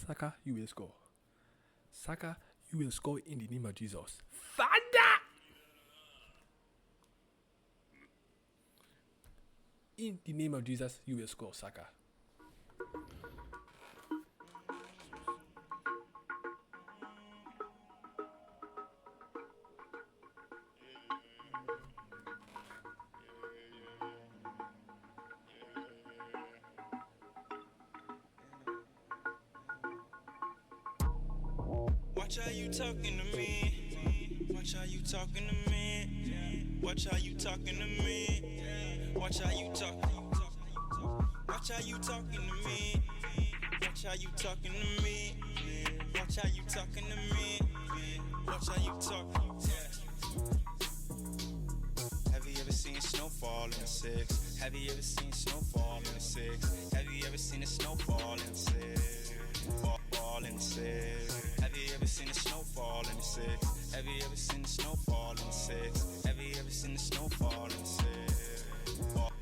Saka, you will score. Saka, you will score in the name of Jesus. Father! In the name of Jesus, you will score, Saka. Watch how you talking to me. Watch how you talking to me. Watch how you talking to me. Watch how you talk. Watch how you talking to me. Watch how you talking to me. Watch how you talking to me. Watch how you talk. Have you ever seen snowfall in the six? Have you ever seen snowfall in the six? Have you ever seen a snowfall in the six? Fall in the six. Have you ever seen a snowfall in the six? Have you ever seen a snowfall in the six? Have you ever seen a snowfall in the six?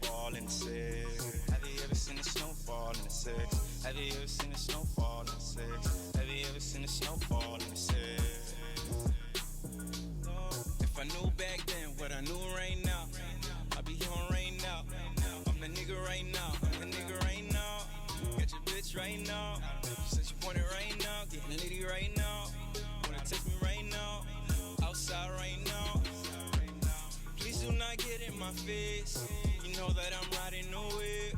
Fall in the six. Have you ever seen a snowfall in the six? Have you ever seen a snowfall in the six? Have you ever seen a snowfall in the six? If I knew back then what I knew right now, I'd be here right now. I'm the nigga right now. I'm the nigga right now. Got your bitch right now. She said she want it right now. Getting litty right now. Wanna text me right now. Outside right now. Please do not get in my face. You know that I'm riding no whip.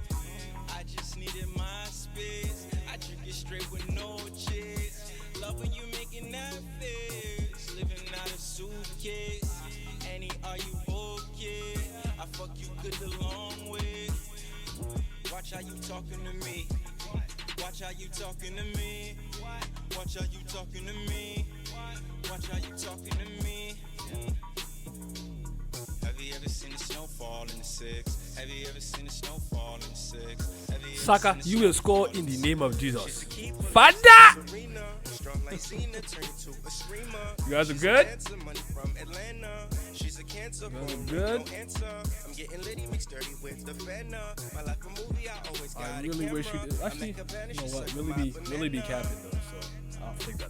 I just needed my space. I drink it straight with no chase. Love when you making that face. Living out of suitcase. Annie, are you okay? I fuck you good the long way. Watch how you talking to me. Watch how you talking to me. Watch how you talking to me. Watch how you talking to me. Have you ever seen a snowfall in the six? Have you ever seen a snowfall in the six? Have you ever Saka, seen a you will snowfall score in the name of Jesus. Father! Father! You guys are good? She's a cancer. You guys are good? I'm getting litty mixed dirty with the fenna. My life a movie, I always got I really wish you did. Actually, you know what? Really be capping though, so I'll take that.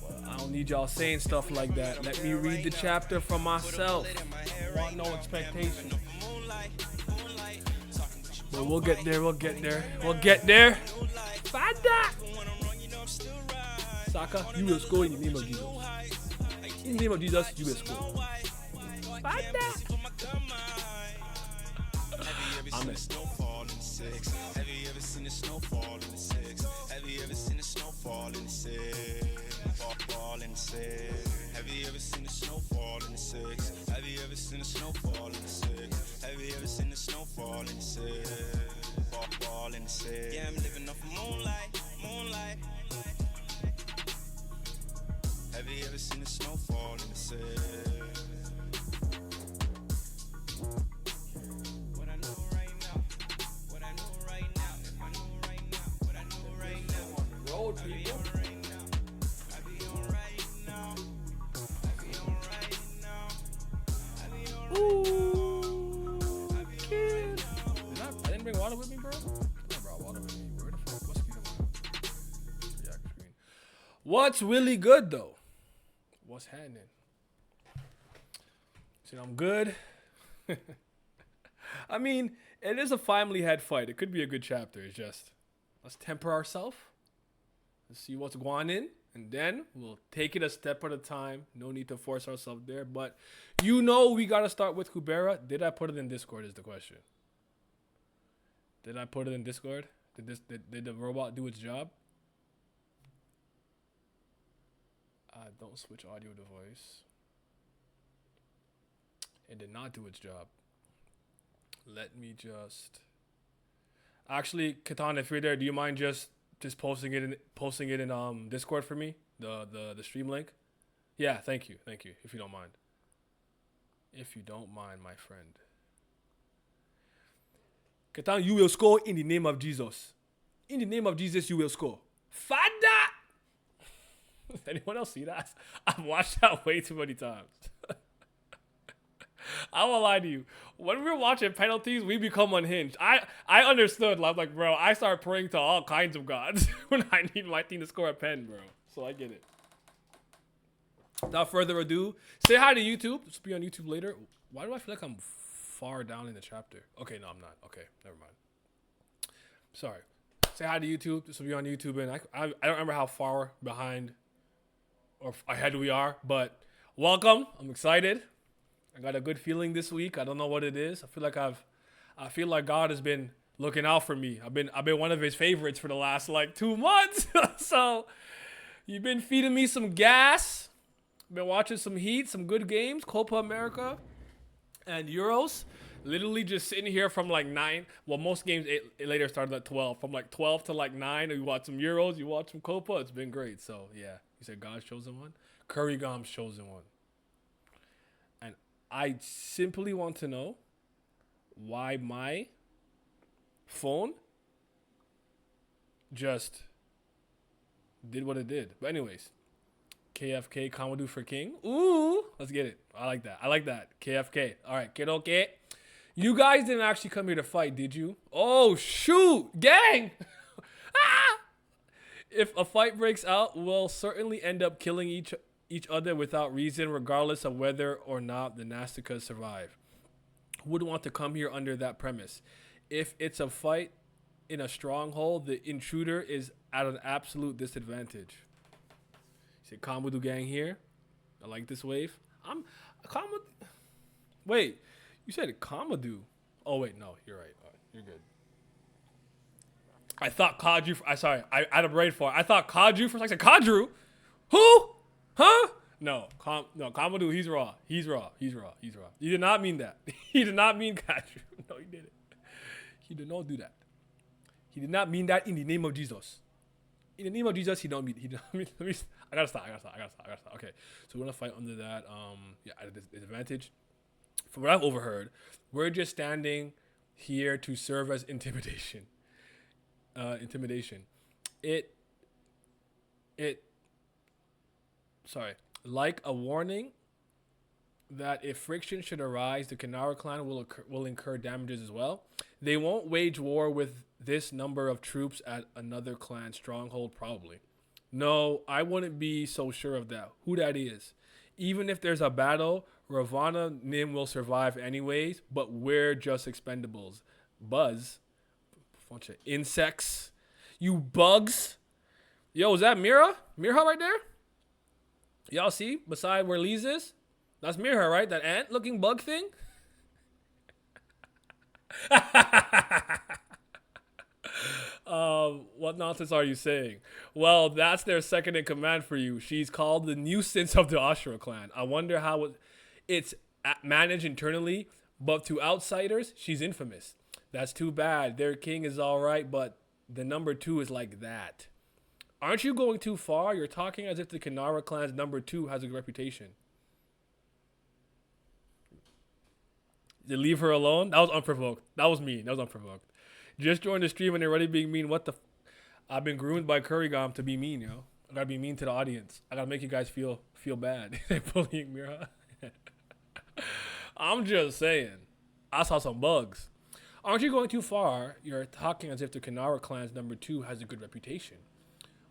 But I don't need y'all saying stuff like that. Let me read the chapter for myself. I want no expectation. But we'll get there, we'll get there. We'll get there. Father! Saka, you will score in the name of Jesus. In the name of Jesus, you will score. Father! Amen. Have you ever seen a snowfall in the six? Have you ever seen a snowfall in the six? Fall in the six. Have you ever seen a snowfall in the six? Have you ever seen a snowfall in the six? Have you ever seen a snowfall in the six? Fall in the six. Yeah, I'm living off of moonlight. Have you ever seen a snowfall in the six? What I know right now, what I know right now, if I know right now, what I know right now. Road people. I be on right now. I be on right now. I be on right now. Ooh, kid. I didn't bring water with me, bro. I brought water with me. Where the fuck? What's the screen? What's really good though? What's happening? See, I'm good. I mean, it is a family head fight. It could be a good chapter. It's just let's temper ourselves. Let's see what's going in, and then we'll take it a step at a time. No need to force ourselves there. But you know we gotta start with Kubera. Did I put it in Discord? Is the question. Did I put it in Discord? Did the robot do its job? Don't switch audio device. It did not do its job. Let me just. Actually, Katan, if you're there, do you mind just posting it in Discord for me? The stream link. Yeah, thank you. If you don't mind. If you don't mind, my friend. Katan, you will score in the name of Jesus. In the name of Jesus, you will score. Father! Anyone else see that? I've watched that way too many times. I won't lie to you. When we were watching penalties, we become unhinged. I understood. Like, bro, I start praying to all kinds of gods when I need my team to score a pen, bro. So I get it. Without further ado, say hi to YouTube. This will be on YouTube later. Why do I feel like I'm far down in the chapter? Okay, no, I'm not. Okay, never mind. Sorry. Say hi to YouTube. This will be on YouTube, and I don't remember how far behind or ahead we are, but welcome. I'm excited. I got a good feeling this week. I don't know what it is. I feel like God has been looking out for me. I've been one of his favorites for the last like 2 months. So you've been feeding me some gas. Been watching some Heat, some good games, Copa America and Euros. Literally just sitting here from like 9. Well, most games it later started at 12. From like 12 to like 9, you watch some Euros, you watch some Copa. It's been great. So yeah, you said God's chosen one. Kurragham's chosen one. And I simply want to know why my phone just did what it did. But anyways, KFK, Kamadou for King. Ooh, let's get it. I like that. KFK. All right, kiddo, okay. You guys didn't actually come here to fight, did you? Oh, shoot. Gang. Ah! If a fight breaks out, we'll certainly end up killing each other without reason, regardless of whether or not the Nasticas survive. Who would want to come here under that premise? If it's a fight in a stronghold, the intruder is at an absolute disadvantage. Say Kamadou gang here. I like this wave. Wait, you said Kamadou. Oh wait, no, you're right. You're good. I thought Kadru. I had a brain fart. I thought Kadru for a second. Kadru? Who? Huh? No, Kamadou. He's raw. He's raw. He did not mean that. He did not mean Kadru. No, he didn't. He did not do that. He did not mean that in the name of Jesus. In the name of Jesus, he don't mean. I gotta stop. Okay, so we're gonna fight under that. At a disadvantage. From what I've overheard, we're just standing here to serve as intimidation. Like a warning that if friction should arise, the Kanara clan will incur damages as well. They won't wage war with this number of troops at another clan stronghold, probably. No, I wouldn't be so sure of that. Who that is. Even if there's a battle, Ravana Nim will survive anyways, but we're just expendables. Buzz. Bunch of insects. You bugs. Yo, is that Mira? Mira right there? Y'all see? Beside where Lee's is? That's Mira, right? That ant-looking bug thing? What nonsense are you saying? Well, that's their second in command for you. She's called the nuisance of the Ashura clan. I wonder how it's managed internally, but to outsiders, she's infamous. That's too bad. Their king is all right, but the number 2 is like that. Aren't you going too far? You're talking as if the Kanara clan's number 2 has a reputation. You leave her alone? That was unprovoked. That was mean. That was unprovoked. Just joined the stream and they're already being mean. What the I've been groomed by Kurragham to be mean, yo. I gotta be mean to the audience. I gotta make you guys feel bad. They're bullying Mira. I'm just saying. I saw some bugs. Aren't you going too far? You're talking as if the Kanara clan's number 2 has a good reputation.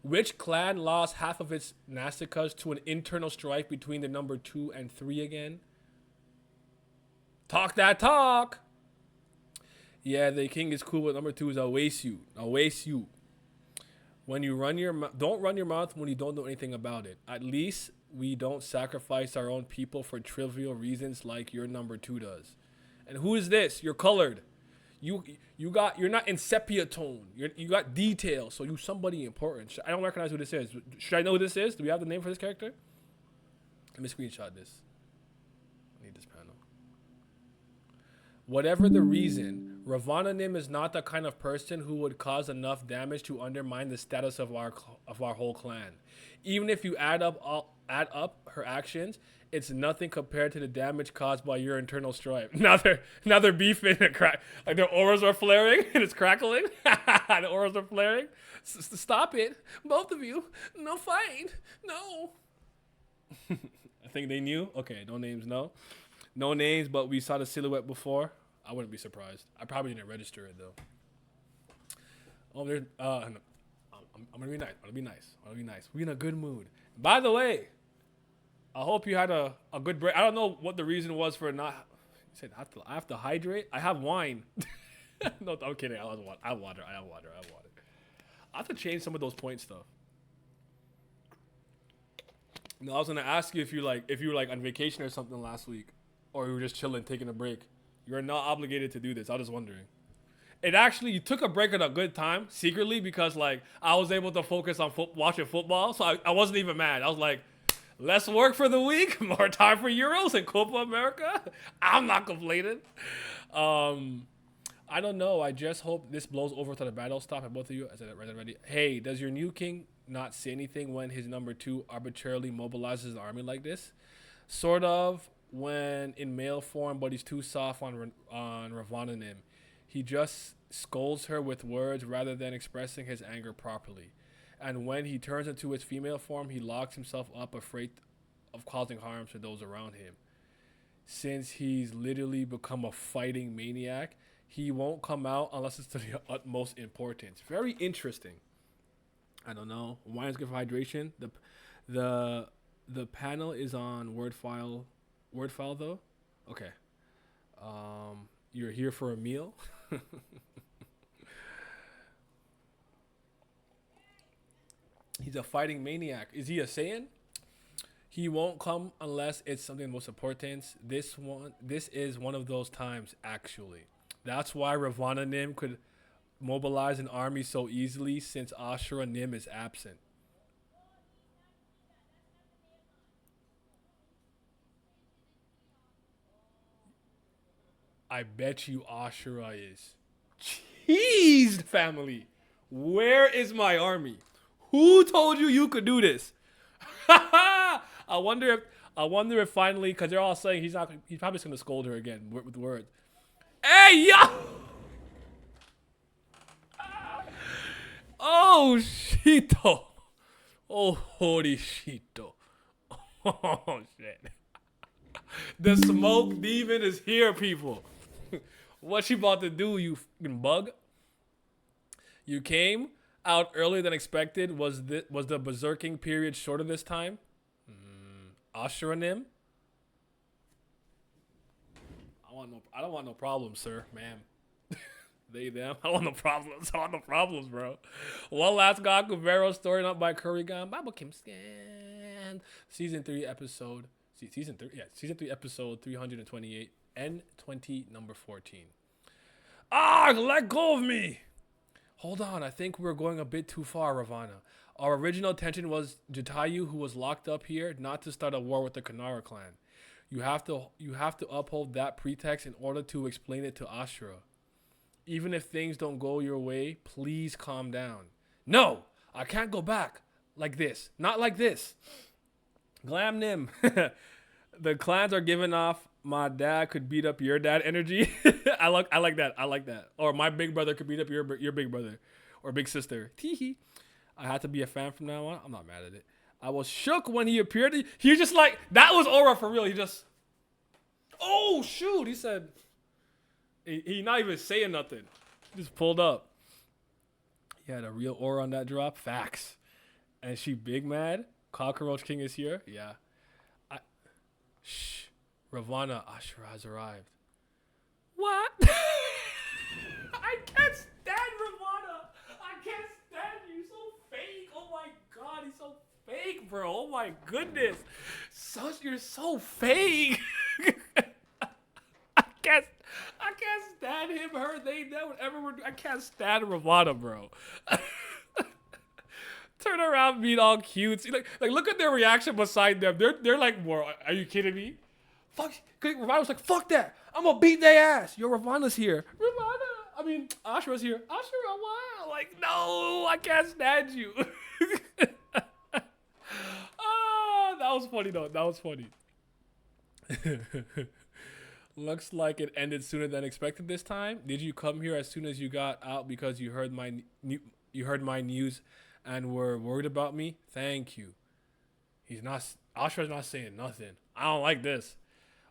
Which clan lost half of its Nasticas to an internal strife between the number 2 and 3 again? Talk that talk. Yeah, the king is cool, but number 2 is I'll waste you. When you don't run your mouth when you don't know anything about it. At least we don't sacrifice our own people for trivial reasons like your number 2 does. And who is this? You're colored. You're not in sepia tone. You got detail, so you somebody important. I don't recognize who this is. Should I know who this is? Do we have the name for this character? Let me screenshot this. I need this panel. Whatever the reason, Ravana Nim is not the kind of person who would cause enough damage to undermine the status of our whole clan. Even if you add up her actions, it's nothing compared to the damage caused by your internal strife. Now they're beefing and like their auras are flaring and it's crackling. The auras are flaring. Stop it, both of you. No fight. No. I think they knew. Okay, no names. No. No names, but we saw the silhouette before. I wouldn't be surprised. I probably didn't register it though. Oh, there's. I'm gonna be nice. I'm gonna be nice. I'm gonna be nice. We in a good mood. By the way, I hope you had a good break. I don't know what the reason was for not. You said I have to hydrate. I have wine. No, I'm kidding. I have water. I have water. I have to change some of those point stuff. No, I was gonna ask you if you were like on vacation or something last week, or you were just chilling, taking a break. You're not obligated to do this. I was just wondering. It actually, you took a break at a good time secretly because like I was able to focus on watching football, so I wasn't even mad. I was like, less work for the week, more time for Euros and Copa America. I'm not complaining. I don't know. I just hope this blows over to the battle stop. And both of you, I said it right already. Hey, does your new king not say anything when his number 2 arbitrarily mobilizes the army like this? Sort of when in male form, but he's too soft on Ravananim. He just scolds her with words rather than expressing his anger properly. And when he turns into his female form, he locks himself up, afraid of causing harm to those around him. Since he's literally become a fighting maniac, he won't come out unless it's to the utmost importance. Very interesting. I don't know. Wine's good for hydration. The panel is on Word file though. Okay. You're here for a meal. He's a fighting maniac. Is he a Saiyan? He won't come unless it's something of most importance. This is one of those times, actually. That's why Ravana Nim could mobilize an army so easily, since Ashura Nim is absent. I bet you Ashura is. Jeez, family. Where is my army? Who told you you could do this? I wonder if finally, because they're all saying he's probably just gonna scold her again with words. Hey yo! Oh shito! Oh holy shito! Oh shit! The smoke demon is here, people. What she about to do, you fucking bug? You came out earlier than expected. Was the berserking period shorter this time? Ashuranim? I don't want no problems, sir, ma'am. They, them. I want no problems. I want no problems, bro. One last God Kubera story up by Kurigan. Bible Kim Scan. Season 3 episode 328. N20 number 14. Let go of me. Hold on, I think we're going a bit too far, Ravana. Our original intention was Jatayu, who was locked up here, not to start a war with the Kanara clan. You have to uphold that pretext in order to explain it to Ashura. Even if things don't go your way, please calm down. No, I can't go back like this. Not like this. Glam Nim. The clans are giving off my dad could beat up your dad energy. I like that. Or my big brother could beat up your big brother or big sister. Teehee. I had to be a fan from now on. I'm not mad at it. I was shook when he appeared. He was just like, that was aura for real. He just, oh shoot. He said, he not even saying nothing. He just pulled up. He had a real aura on that drop. Facts. And she big mad. Cockroach King is here. Yeah. Shh. Ravana, Ashura has arrived. What? I can't stand Ravana. I can't stand you. You're so fake. Oh my god, he's so fake, bro. Oh my goodness. You're so fake. I can't stand him, her, they, them, whatever. I can't stand Ravana, bro. Turn around, being all cute. Like look at their reaction beside them. They're like, more. Are you kidding me? Fuck. Ravana's like, fuck that. I'm gonna beat their ass. Yo, Ravana's here. Ashura's here. Ashura, wow. Like, no, I can't stand you. That was funny though. That was funny. Looks like it ended sooner than expected this time. Did you come here as soon as you got out because you heard my news and were worried about me? Thank you. Ashura's not saying nothing. I don't like this.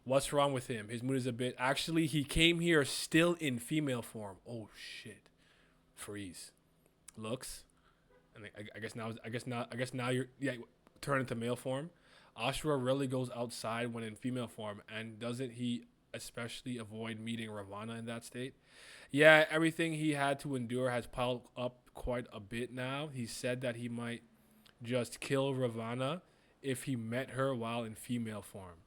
What's wrong with him? His mood is a bit. Actually, he came here still in female form. Oh shit! Freeze. Looks. And I guess now. I guess now you're turn into male form. Ashura really goes outside when in female form, and doesn't he especially avoid meeting Ravana in that state? Yeah, everything he had to endure has piled up quite a bit now. He said that he might just kill Ravana if he met her while in female form.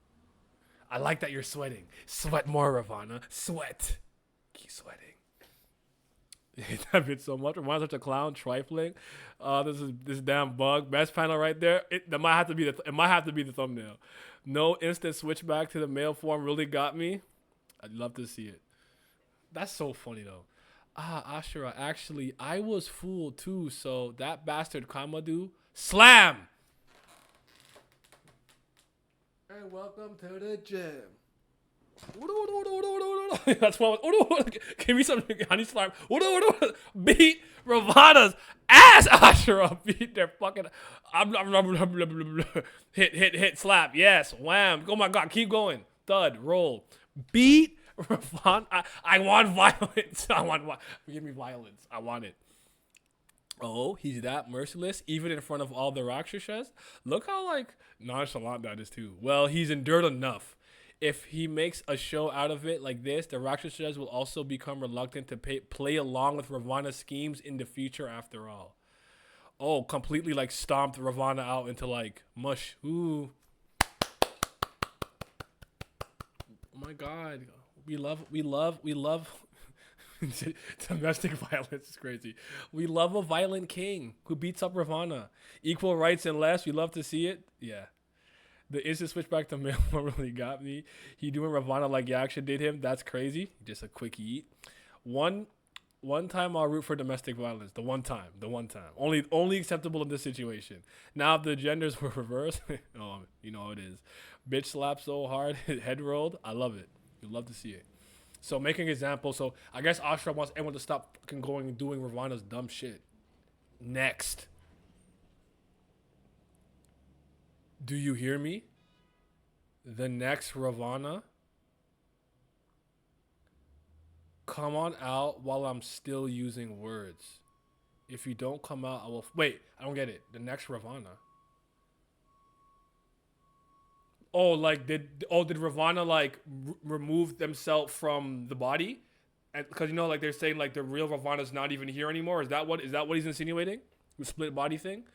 I like that you're sweating. Sweat more, Ravana. Sweat. Keep sweating. I hate that bit so much. Ravana's such a clown, trifling. This damn bug. Best panel right there. It might have to be the thumbnail. No instant switchback to the male form really got me. I'd love to see it. That's so funny though. Ashura, actually, I was fooled too, so that bastard Kamadu. Slam! And welcome to the gym. That's what give me some honey slime. Beat Ravana's ass, Ashura. Beat their fucking hit, slap. Yes, wham. Oh my god, keep going. Thud, roll. Beat Ravana. I want violence. Give me violence. I want it. Oh, he's that merciless, even in front of all the Rakshasas? Look how, nonchalant that is, too. Well, he's endured enough. If he makes a show out of it like this, the Rakshasas will also become reluctant to play along with Ravana's schemes in the future, after all. Oh, completely, stomped Ravana out into, mush. Ooh. Oh, my God. We love... Domestic violence is crazy. We love a violent king who beats up Ravana. Equal rights and less. We love to see it. Yeah. The instant switch back to male really got me. He doing Ravana like Yaksha did him. That's crazy. Just a quick eat. One time I'll root for domestic violence. The one time. Only acceptable in this situation. Now if the genders were reversed, oh, you know how it is. Bitch slapped so hard, head rolled. I love it. You love to see it. So making an example. So I guess Ashura wants everyone to stop fucking going and doing Ravana's dumb shit. Next. Do you hear me? The next Ravana. Come on out while I'm still using words. If you don't come out, I will... Wait, I don't get it. The next Ravana. Oh, did Ravana remove themselves from the body? And because they're saying the real Ravana's not even here anymore. Is that what he's insinuating? The split body thing.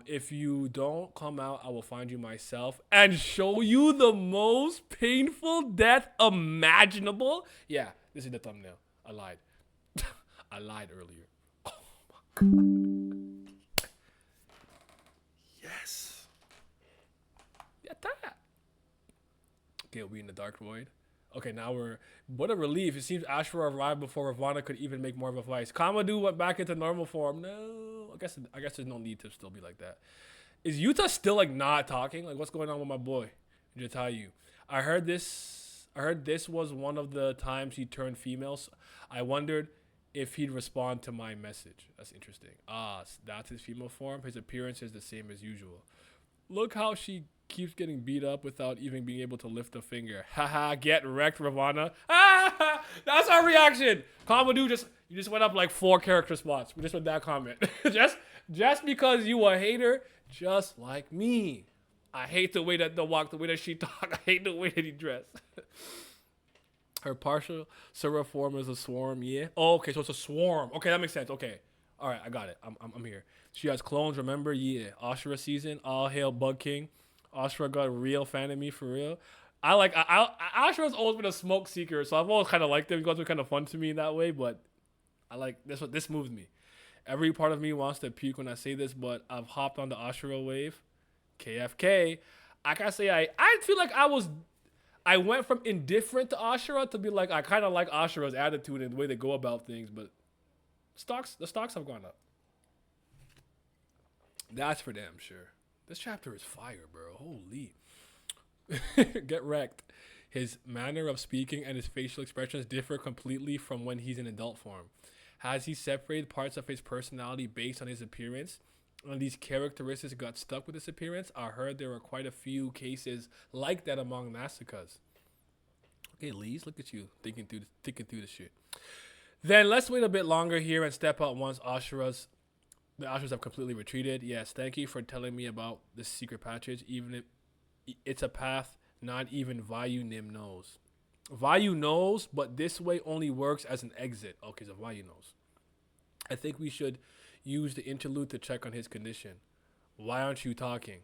If you don't come out, I will find you myself and show you the most painful death imaginable. Yeah, this is the thumbnail. I lied. I lied earlier. Oh my God. Yes. Okay, we in the dark void. Okay, now what a relief. It seems Ashura arrived before Ravana could even make more of a voice. Kamadu went back into normal form. No, I guess there's no need to still be like that. Is Yuta still not talking? What's going on with my boy? Jatayu. I heard this was one of the times he turned female. So I wondered if he'd respond to my message. That's interesting. That's his female form. His appearance is the same as usual. Look how she keeps getting beat up without even being able to lift a finger. Haha, get wrecked, Ravana. That's our reaction. Kamadu you just went up 4 character spots. We just with that comment. just because you a hater, just like me. I hate the way that they walk, the way that she talk. I hate the way that he dress. Her partial Surah form is a swarm, yeah. Oh, okay, so it's a swarm. Okay, that makes sense. Okay. All right, I got it. I'm here. She has clones, remember? Yeah. Ashura season. All hail Bug King. Ashura got a real fan of me, for real. Ashura's always been a smoke seeker, so I've always kind of liked him. He goes kind of fun to me in that way, but I like this moves me. Every part of me wants to puke when I say this, but I've hopped on the Ashura wave. KFK. I gotta say, I feel like I went from indifferent to Ashura to be I kind of like Ashura's attitude and the way they go about things, but the stocks have gone up. That's for damn sure. This chapter is fire, bro. Holy. Get wrecked. His manner of speaking and his facial expressions differ completely from when he's in adult form. Has he separated parts of his personality based on his appearance? and these characteristics got stuck with this appearance. I heard there were quite a few cases like that among Nasikas. Okay, Lees, look at you thinking through the shit. Then let's wait a bit longer here and step out once the Ashras have completely retreated. Yes, thank you for telling me about this secret passage. Even if it's a path not even Vayu Nim knows. Vayu knows, but this way only works as an exit. Okay, so Vayu knows. I think we should use the interlude to check on his condition. Why aren't you talking?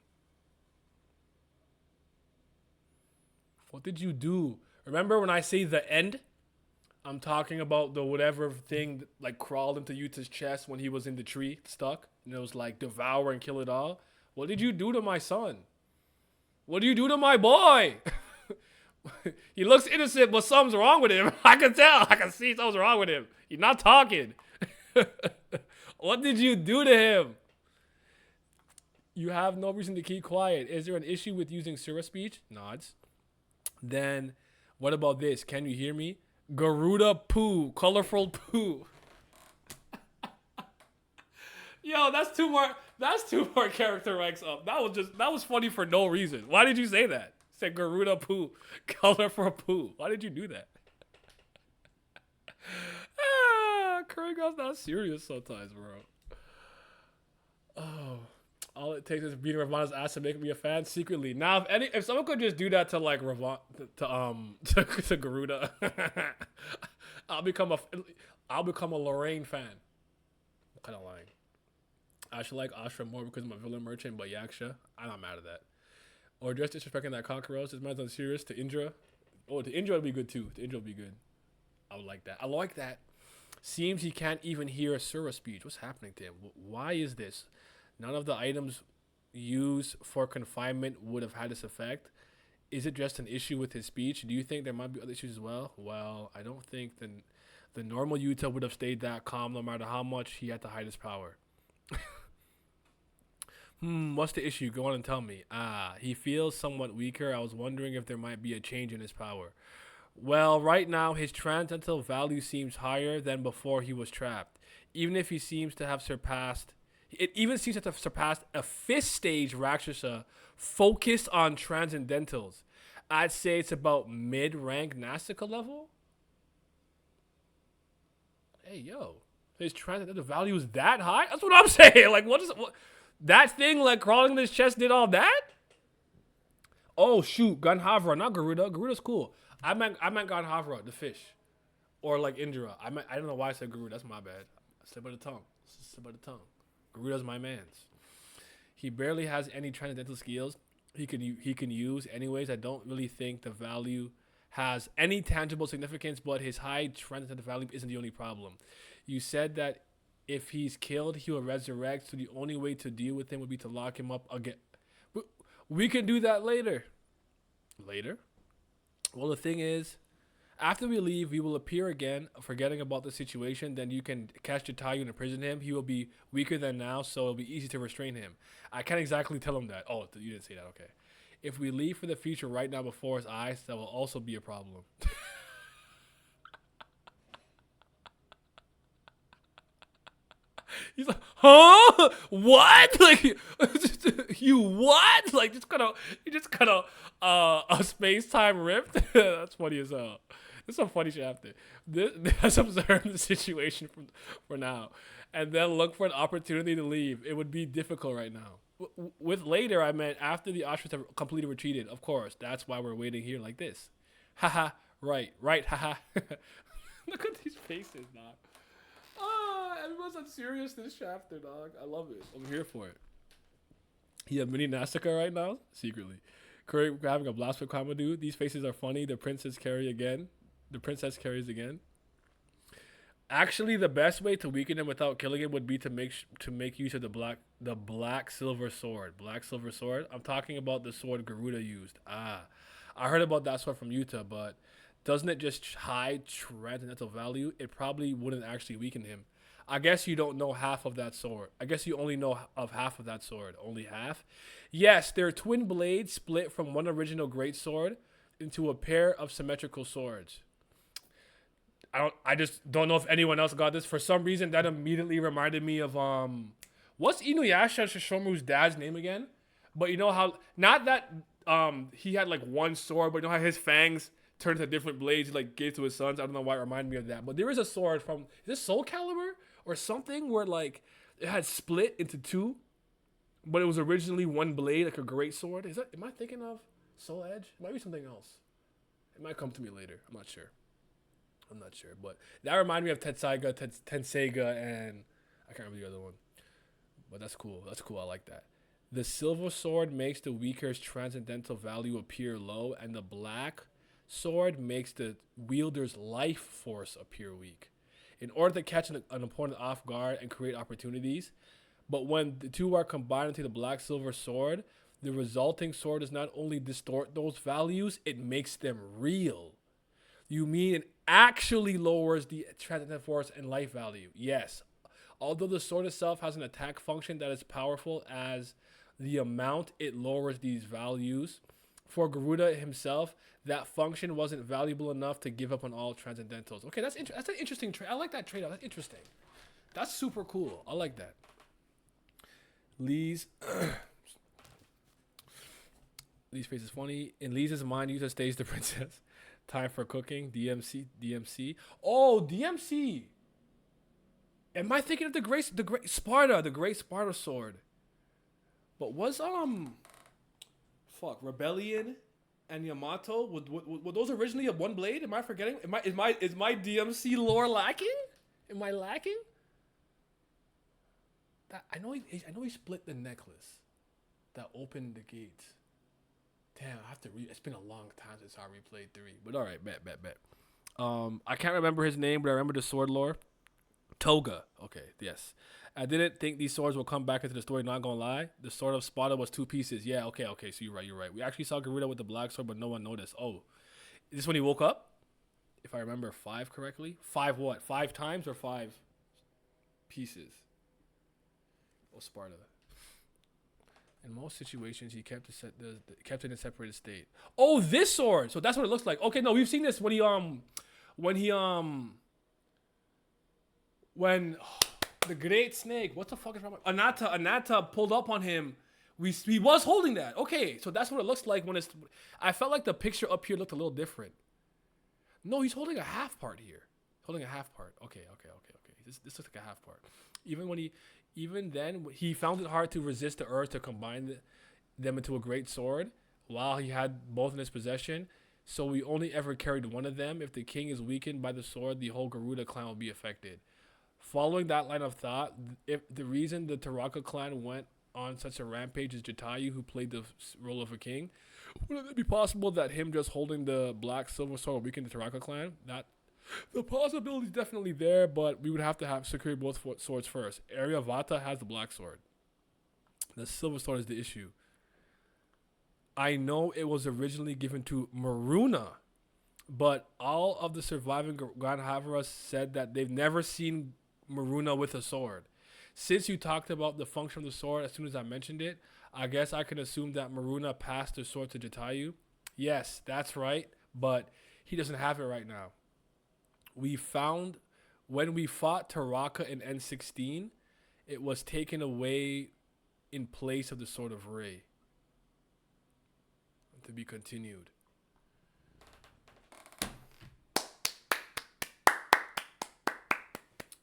What did you do? Remember when I say the end? I'm talking about the whatever thing that, like, crawled into Yuta's chest when he was in the tree, stuck. And it was like devour and kill it all. What did you do to my son? What do you do to my boy? He looks innocent, but something's wrong with him. I can tell. I can see something's wrong with him. He's not talking. What did you do to him? You have no reason to keep quiet. Is there an issue with using Sura speech? Nods. Then, what about this? Can you hear me? Garuda poo. Colorful poo. Yo, that's two more character ranks up. That was funny for no reason. Why did you say that? Said Garuda poo. Colorful poo. Why did you do that? Kuriga's not serious sometimes, bro. Oh. All it takes is beating Ravana's ass to make me a fan secretly. Now, if someone could just do that to like to Garuda, I'll become a Lorraine fan. I'm kind of lying. I should like Ashra more because I'm a villain merchant, but Yaksha, I'm not mad at that. Or just disrespecting that cockroach. This man's unserious to Indra. Oh, to Indra would be good too. To Indra would be good. I would like that. I like that. Seems he can't even hear a Sura speech. What's happening to him? Why is this? None of the items used for confinement would have had this effect. Is it just an issue with his speech? Do you think there might be other issues as well? Well, I don't think the normal Yuta would have stayed that calm no matter how much he had to hide his power. What's the issue? Go on and tell me. He feels somewhat weaker. I was wondering if there might be a change in his power. Well, right now, his transcendental value seems higher than before he was trapped. Even if he seems to have surpassed... It even seems to have surpassed a 5th stage Rakshasa focused on transcendentals. I'd say it's about mid-rank Nastica level. Hey, yo. His transcendental value is that high? That's what I'm saying. Like, what that thing, like, crawling in his chest did all that? Oh, shoot. Ganhavra, not Garuda. Garuda's cool. I meant Ganhavra, the fish. Or, like, Indra. I don't know why I said Garuda. That's my bad. Slip of the tongue. Garuda's my man's. He barely has any transcendental skills he can use. Anyways, I don't really think the value has any tangible significance, but his high transcendental value isn't the only problem. You said that if he's killed, he will resurrect, so the only way to deal with him would be to lock him up again. We can do that later. Later? Well, the thing is, after we leave, we will appear again, forgetting about the situation. Then you can catch Jatayu and imprison him. He will be weaker than now, so it'll be easy to restrain him. I can't exactly tell him that. Oh, you didn't say that. Okay. If we leave for the future right now before his eyes, that will also be a problem. He's like, huh? What? Like, you what? Like, you just kind of a space-time rift? That's funny as hell. It's a funny chapter. Let's observe the situation for now, and then look for an opportunity to leave. It would be difficult right now. With later, I meant after the Ashras have completely retreated. Of course, that's why we're waiting here like this. Haha, right, haha. Look at these faces, dog. Everyone's unserious this chapter, dog. I love it. I'm here for it. He have mini Nastica right now, secretly. Curry having a blast with Kamadou. These faces are funny. The princess carries again. Actually, the best way to weaken him without killing him would be to make use of the black silver sword. Black silver sword. I'm talking about the sword Garuda used. I heard about that sword from Yuta, but doesn't it just hide transcendental value? It probably wouldn't actually weaken him. I guess you don't know half of that sword. I guess you only know of half of that sword. Only half? Yes, they're twin blades split from one original great sword into a pair of symmetrical swords. I just don't know if anyone else got this. For some reason, that immediately reminded me of What's Inuyasha Shishomaru's dad's name again? But you know how, not that he had like one sword, but you know how his fangs turned to different blades he like gave to his sons? I don't know why it reminded me of that. But there is a sword from, is this Soul Calibur or something, where like it had split into two, but it was originally one blade, like a great sword. Is that, am I thinking of Soul Edge? It might be something else. It might come to me later. I'm not sure. But that reminded me of Tenseiga, and I can't remember the other one. But that's cool. I like that. The silver sword makes the weaker's transcendental value appear low, and the black sword makes the wielder's life force appear weak. In order to catch an opponent off guard and create opportunities, but when the two are combined into the black-silver sword, the resulting sword does not only distort those values, it makes them real. You mean it actually lowers the transcendental force and life value? Yes. Although the sword itself has an attack function that is powerful as the amount it lowers these values, for Garuda himself, that function wasn't valuable enough to give up on all transcendentals. Okay, that's an interesting trade. I like that trade-off. That's interesting. That's super cool. I like that. Lee's face is funny. In Lee's mind, Yuta stays the princess. Time for cooking. DMC. Oh, DMC. Am I thinking of the great Sparta sword? But was Rebellion and Yamato, were those originally a one blade? Am I forgetting? Is my DMC lore lacking? Am I lacking? I know he split the necklace that opened the gates. Damn, I have to it's been a long time since I replayed 3. But all right, bet. I can't remember his name, but I remember the sword lore. Toga. Okay, yes. I didn't think these swords will come back into the story, not gonna lie. The sword of Sparta was 2 pieces. Yeah, okay, so you're right. We actually saw Garuda with the black sword, but no one noticed. Oh, is this when he woke up? If I remember 5 correctly. 5 what? 5 times or 5 pieces? Oh, Sparta. In most situations, he kept it in a separated state. Oh, this sword! So that's what it looks like. Okay, no, we've seen this when the Great Snake, what the fuck is wrong with Anata pulled up on him. He was holding that. Okay, so that's what it looks like when it's. I felt like the picture up here looked a little different. No, he's holding a half part here. Okay. This looks like a half part. Even then, he found it hard to resist the urge to combine them into a great sword while he had both in his possession. So we only ever carried one of them. If the king is weakened by the sword, the whole Garuda clan will be affected. Following that line of thought, if the reason the Taraka clan went on such a rampage is Jatayu, who played the role of a king, would it be possible that him just holding the black silver sword will weaken the Taraka clan? That the possibility is definitely there, but we would have to have secure both swords first. Aryavata has the black sword. The silver sword is the issue. I know it was originally given to Maruna, but all of the surviving Gandhavaras said that they've never seen Maruna with a sword. Since you talked about the function of the sword as soon as I mentioned it, I guess I can assume that Maruna passed the sword to Jatayu. Yes, that's right, but he doesn't have it right now. We found when we fought Taraka in N16, it was taken away in place of the Sword of Ray. To be continued.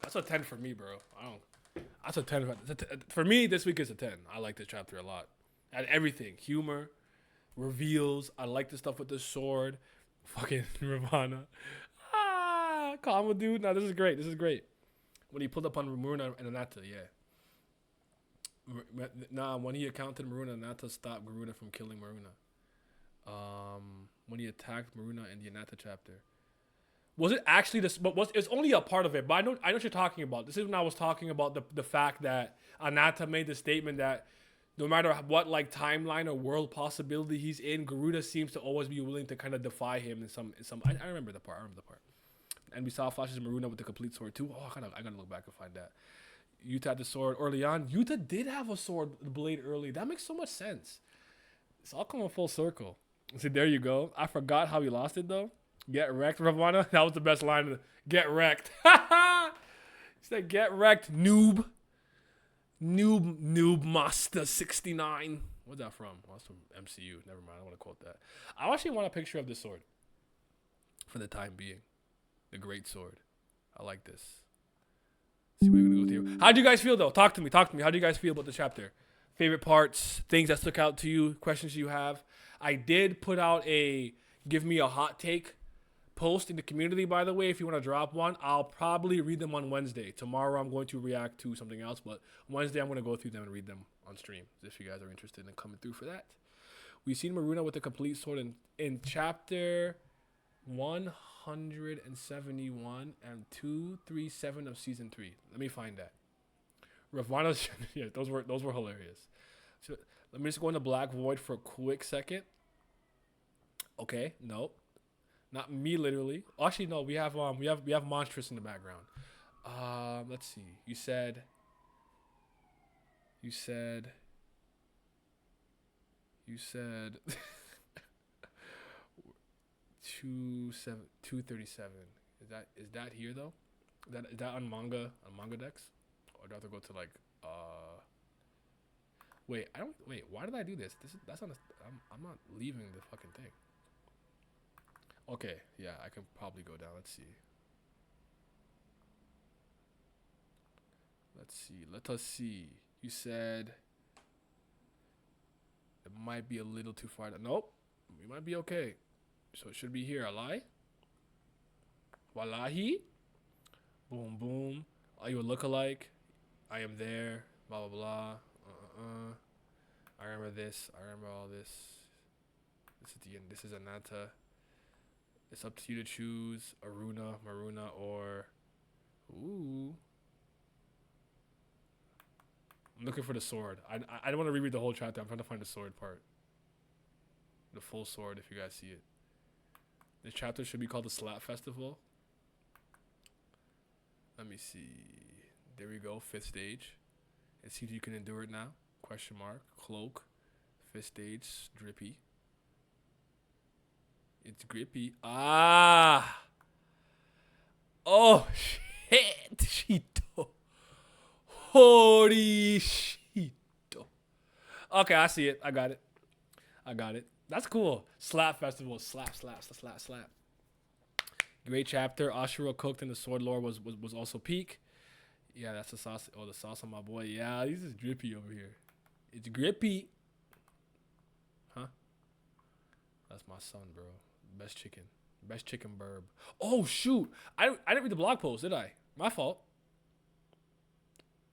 That's a 10 for me, bro. That's a 10. For me, this week is a 10. I like this chapter a lot. And everything. Humor, reveals. I like the stuff with the sword. Fucking Ravana. Calm dude. No, this is great. When he pulled up on Maruna and Anata, yeah. When he encountered Maruna, Anata stopped Garuda from killing Maruna. When he attacked Maruna in the Anata chapter. Was it actually this? But it's only a part of it. But I know what you're talking about. This is when I was talking about the fact that Anata made the statement that no matter what like timeline or world possibility he's in, Garuda seems to always be willing to kind of defy him in some. I remember the part. And we saw flashes of Maruna with the complete sword too. Oh, I gotta look back and find that. Yuta had the sword early on. Yuta did have a sword blade early. That makes so much sense. It's all coming full circle. See, there you go. I forgot how he lost it though. Get wrecked, Ravana. That was the best line. Get wrecked. He said, "Get wrecked, noob." Noob Master 69. What's that from? Oh, that's from MCU. Never mind. I want to quote that. I actually want a picture of this sword for the time being. The great sword. I like this. Let's see what we're gonna go through. How'd you guys feel though? Talk to me. How do you guys feel about the chapter? Favorite parts, things that stuck out to you, questions you have. I did put out a give me a hot take post in the community, by the way. If you want to drop one, I'll probably read them on Wednesday. Tomorrow I'm going to react to something else, but Wednesday I'm going to go through them and read them on stream if you guys are interested in coming through for that. We've seen Maruna with a complete sword in chapter 171 and 237 of season 3. Let me find that. Ravana's yeah, those were hilarious. So let me just go into Black Void for a quick second. Okay, no. Not me literally. Actually no, we have Monstrous in the background. Let's see. You said 237. Is that here though? Is that on manga decks? Or do I have to go to like wait, why did I do this? That's not I'm not leaving the fucking thing. Okay, yeah, I can probably go down. Let's see. Let us see. You said it might be a little too far. Nope. We might be okay. So it should be here. I lie? Wallahi? Boom, boom. Are you a lookalike? I am there. Blah, blah, blah. I remember this. I remember all this. This is the end. This is Ananta. It's up to you to choose Aruna, Maruna, or... Ooh. I'm looking for the sword. I don't want to reread the whole chapter. I'm trying to find the sword part. The full sword, if you guys see it. This chapter should be called the Slap Festival. Let me see. There we go. 5th stage. It seems you can endure it now. Question mark. Cloak. 5th stage. Drippy. It's grippy. Ah. Oh, shit. Shito. Holy shito. Okay, I see it. I got it. That's cool. Slap Festival. Slap. Great chapter. Ashura cooked and the sword lore was also peak. Yeah, that's the sauce. Oh, the sauce on my boy. Yeah, this is drippy over here. It's grippy. Huh? That's my son, bro. Best chicken burb. Oh shoot! I didn't read the blog post, did I? My fault.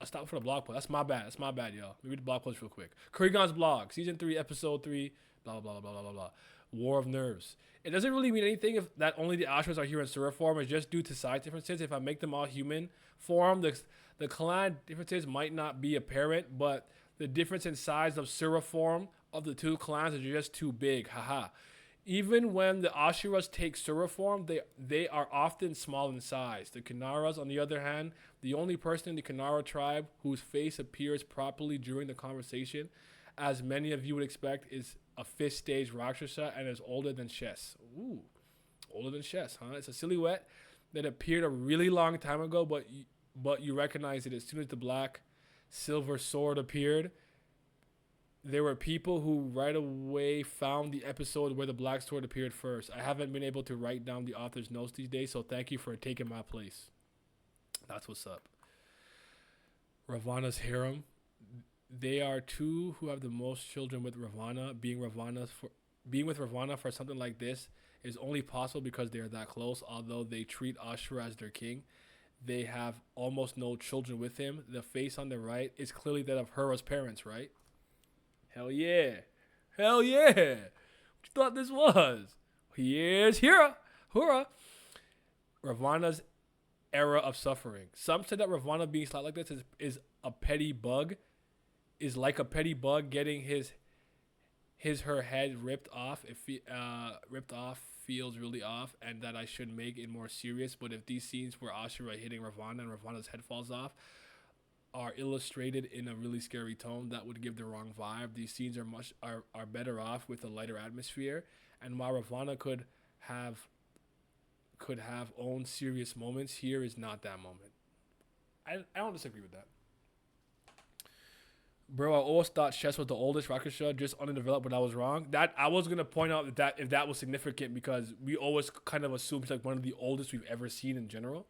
I stopped for the blog post. That's my bad, y'all. Let me read the blog post real quick. Kurigan's blog, season 3, episode 3. Blah blah blah blah blah blah. War of Nerves. It doesn't really mean anything if that only the Ashras are here in Sura form. It's just due to size differences. If I make them all human form, the clan differences might not be apparent, but the difference in size of Sura form of the two clans is just too big. Haha. Even when the Ashuras take Sura form, they are often small in size. The Kinaras, on the other hand, the only person in the Kinara tribe whose face appears properly during the conversation, as many of you would expect, is a 5th stage Rakshasa and is older than Shes. Ooh, older than Shes, huh? It's a silhouette that appeared a really long time ago, but you recognize it as soon as the black silver sword appeared. There were people who right away found the episode where the black sword appeared first. I haven't been able to write down the author's notes these days, so thank you for taking my place. That's what's up. Ravana's harem. They are two who have the most children with Ravana. Being with Ravana for something like this is only possible because they are that close. Although they treat Ashura as their king, they have almost no children with him. The face on the right is clearly that of Hera's parents, right? Hell yeah. What you thought this was? Here's Hera. Ravana's era of suffering. Some said that Ravana being slight like this is a petty bug. Is like a petty bug getting her head ripped off. Ripped off feels really off, and that I should make it more serious. But if these scenes where Ashura hitting Ravana and Ravana's head falls off are illustrated in a really scary tone, that would give the wrong vibe. These scenes are better off with a lighter atmosphere. And while Ravana could have own serious moments, here is not that moment. I don't disagree with that. Bro, I always thought chess was the oldest Rakusha, just underdeveloped, but I was wrong. That I was gonna point out that if that was significant because we always kind of assume it's like one of the oldest we've ever seen in general.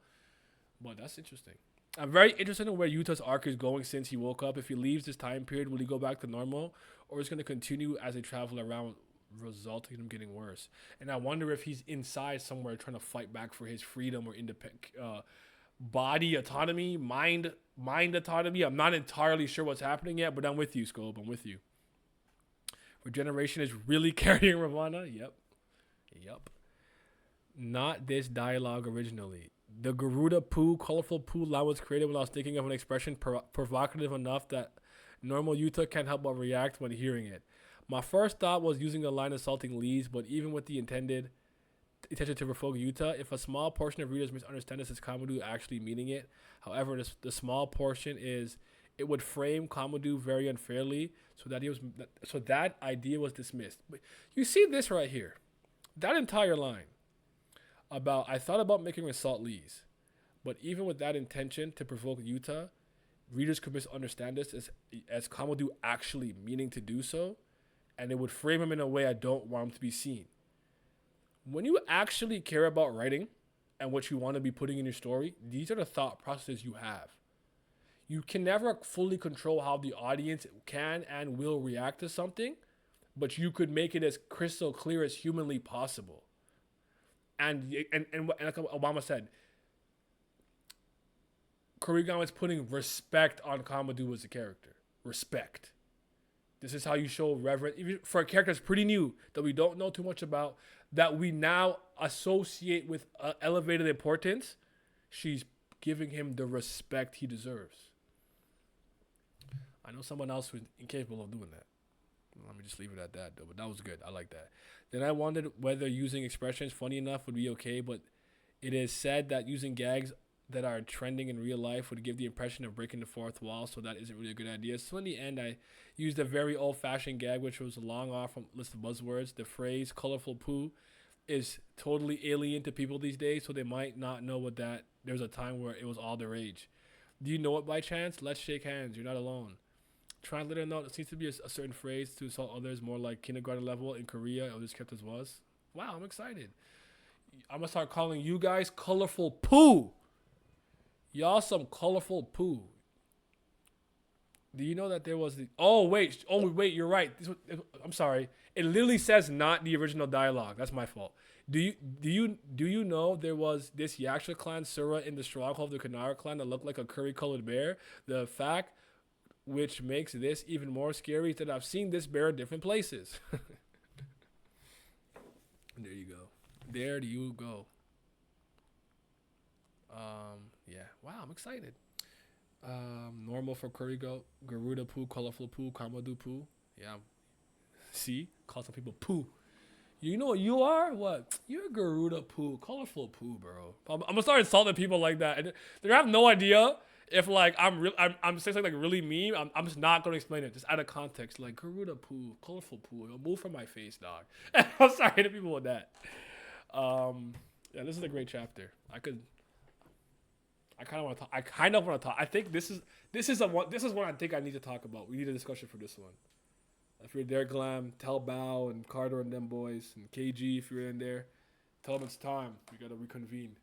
But that's interesting. I'm very interested in where Yuta's arc is going since he woke up. If he leaves this time period, will he go back to normal, or is it gonna continue as they travel around, resulting in him getting worse? And I wonder if he's inside somewhere trying to fight back for his freedom or independent body autonomy, mind autonomy. I'm not entirely sure what's happening yet, but I'm with you, Scope. I'm with you. Regeneration is really carrying Ravana. Yep. Not this dialogue originally. The Garuda Poo, colorful poo line was created when I was thinking of an expression provocative enough that normal Yuta can't help but react when hearing it. My first thought was using a line insulting Lee's, but even with the intention to revoke Yuta, if a small portion of readers misunderstand this as Kamudu actually meaning it, however, the small portion is it would frame Kamudu very unfairly, so that idea was dismissed. But you see this right here, that entire line about I thought about making insult Lee's, but even with that intention to provoke Yuta, readers could misunderstand this as Kamudu actually meaning to do so, and it would frame him in a way I don't want him to be seen. When you actually care about writing and what you want to be putting in your story, these are the thought processes you have. You can never fully control how the audience can and will react to something, but you could make it as crystal clear as humanly possible. And like Obama said, Kurigama is putting respect on Kamadou as a character. Respect. This is how you show reverence, even for a character that's pretty new, that we don't know too much about, that we now associate with elevated importance. She's giving him the respect he deserves. I know someone else who's incapable of doing that. Let me just leave it at that, though. But that was good. I like that. Then I wondered whether using expressions funny enough would be okay, but it is said that using gags that are trending in real life would give the impression of breaking the fourth wall, so that isn't really a good idea. So in the end, I used a very old-fashioned gag, which was long off from list of buzzwords. The phrase "colorful poo" is totally alien to people these days, so they might not know what that. There was a time where it was all the rage. Do you know it by chance? Let's shake hands. You're not alone. Translator note: it seems to be a certain phrase to insult others, more like kindergarten level in Korea. It was just kept as was. Wow, I'm excited. I'm gonna start calling you guys colorful poo. Y'all some colorful poo. Do you know that there was the... Oh, wait, you're right. I'm sorry. It literally says not the original dialogue. That's my fault. Do you know there was this Yaksha clan Sura in the stronghold of the Kanara clan that looked like a curry-colored bear? The fact which makes this even more scary is that I've seen this bear in different places. There you go. There you go. Yeah. Wow, I'm excited. Normal for Kurigo, Garuda poo, colorful poo, Kamadu poo. Yeah. See? Call some people poo. You know what you are? What? You're Garuda poo, colorful poo, bro. I'm gonna start insulting people like that. And they have no idea if like I'm saying something like really mean. I'm just not gonna explain it. Just out of context, like Garuda poo, colorful poo. It'll move from my face, dog. I'm sorry to people with that. Yeah, this is a great chapter. I kind of want to talk. I think this is one I think I need to talk about. We need a discussion for this one. If you're there, Glam, tell Bao and Carter and them boys, and KG, if you're in there, tell them it's time. We gotta reconvene.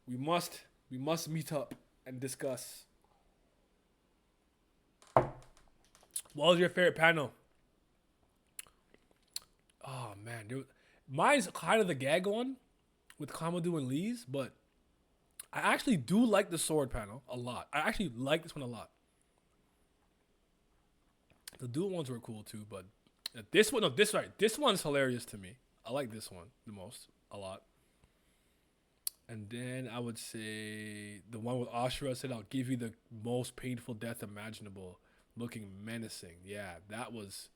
We must meet up and discuss. What was your favorite panel? Oh man, mine's kind of the gag one with Kamadou and Lee's, but I actually do like the sword panel a lot. I actually like this one a lot. The dual ones were cool too, but this one's hilarious to me. I like this one the most, a lot. And then I would say the one with Ashura said, "I'll give you the most painful death imaginable," looking menacing. Yeah, that was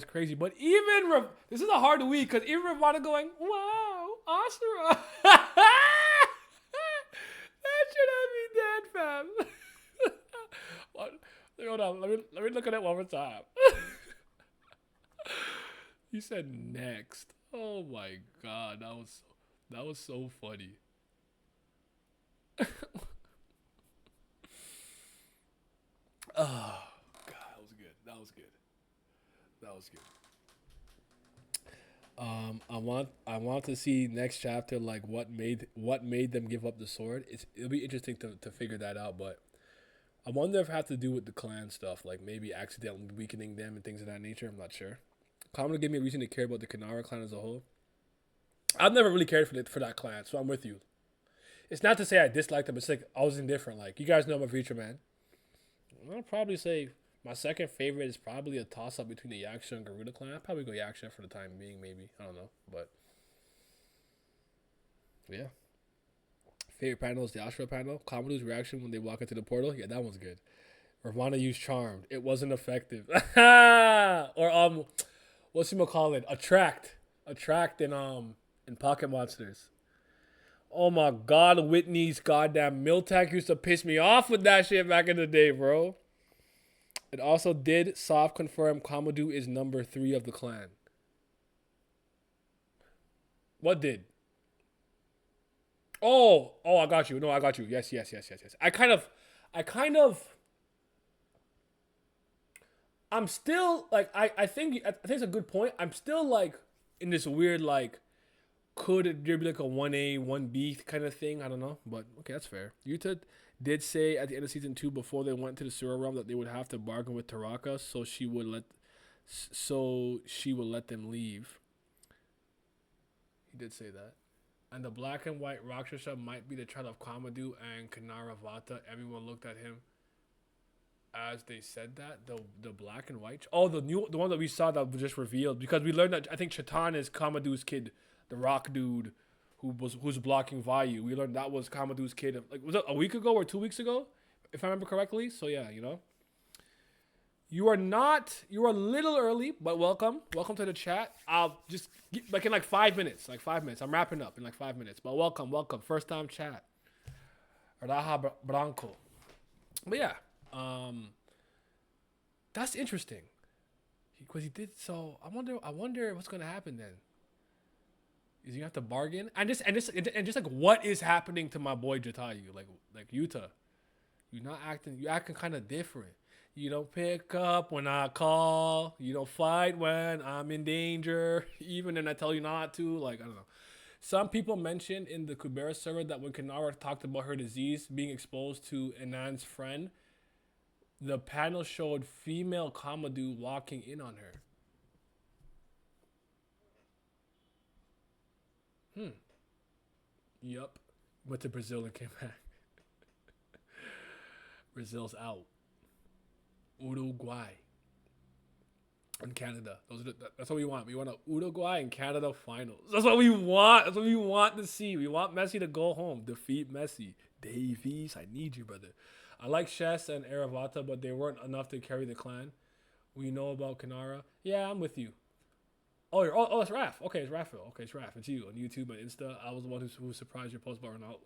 crazy. But even this is a hard week because even Ravana going, "Wow, Ashura." That should have been dead, fam. What? Hold on, let me look at it one more time. He said next. Oh my god, that was so funny. was good. That was good. I want to see next chapter like what made them give up the sword. It'll be interesting to figure that out, but I wonder if it has to do with the clan stuff, like maybe accidentally weakening them and things of that nature. I'm not sure. Kamado gave me a reason to care about the Kanara clan as a whole. I've never really cared for that clan, so I'm with you. It's not to say I dislike them. It's like I was indifferent. Like you guys know my future, man. I'll probably say my second favorite is probably a toss up between the Yaksha and Garuda clan. I'd probably go Yaksha for the time being, maybe. I don't know, but yeah. Favorite panel is the Ashura panel. Kamado's reaction when they walk into the portal. Yeah, that one's good. Ravana used Charmed. It wasn't effective. Or what's you call it? Attract in Pocket Monsters. Oh my God, Whitney's goddamn Miltac used to piss me off with that shit back in the day, bro. It also did soft confirm Kamado is number 3 of the clan. What did? Oh, I got you. No, I got you. Yes. I kind of I'm still like I think it's a good point. I'm still like in this weird like could there be like a 1A, 1B kind of thing? I don't know, but okay, that's fair. Yuta did say at the end of season 2 before they went to the sewer realm that they would have to bargain with Taraka so she would let them leave. He did say that. And the black and white Rakshasa might be the child of Kamado and Kanara Vata. Everyone looked at him as they said that. The black and white. Oh, the one that we saw that was just revealed because we learned that I think Chatan is Kamado's kid, the rock dude who's blocking Vayu. We learned that was Kamado's kid. Like was it a week ago or 2 weeks ago, if I remember correctly? So yeah, you know. You are a little early, but welcome to the chat. I'll just like in like 5 minutes, I'm wrapping up in like 5 minutes, but welcome, first time chat. Raha Branco. But yeah, that's interesting because he did so. I wonder what's gonna happen then. Is you have to bargain and just like what is happening to my boy Jatayu, like Yuta, you acting kind of different. You don't pick up when I call. You don't fight when I'm in danger, even when I tell you not to. Like, I don't know. Some people mentioned in the Kubera server that when Kanara talked about her disease being exposed to Anand's friend, the panel showed female Kamado walking in on her. Yup. Went to Brazil and came back. Brazil's out. Uruguay and Canada. That's what we want. We want a Uruguay and Canada finals. That's what we want. That's what we want to see. We want Messi to go home, defeat Messi. Davies, I need you, brother. I like Chess and Aravata, but they weren't enough to carry the clan. We know about Kanara. Yeah, I'm with you. Oh, it's Raph. Okay, it's Raphael. Okay, it's Raph. It's you on YouTube and Insta. I was the one who was surprised your post about Ronaldo.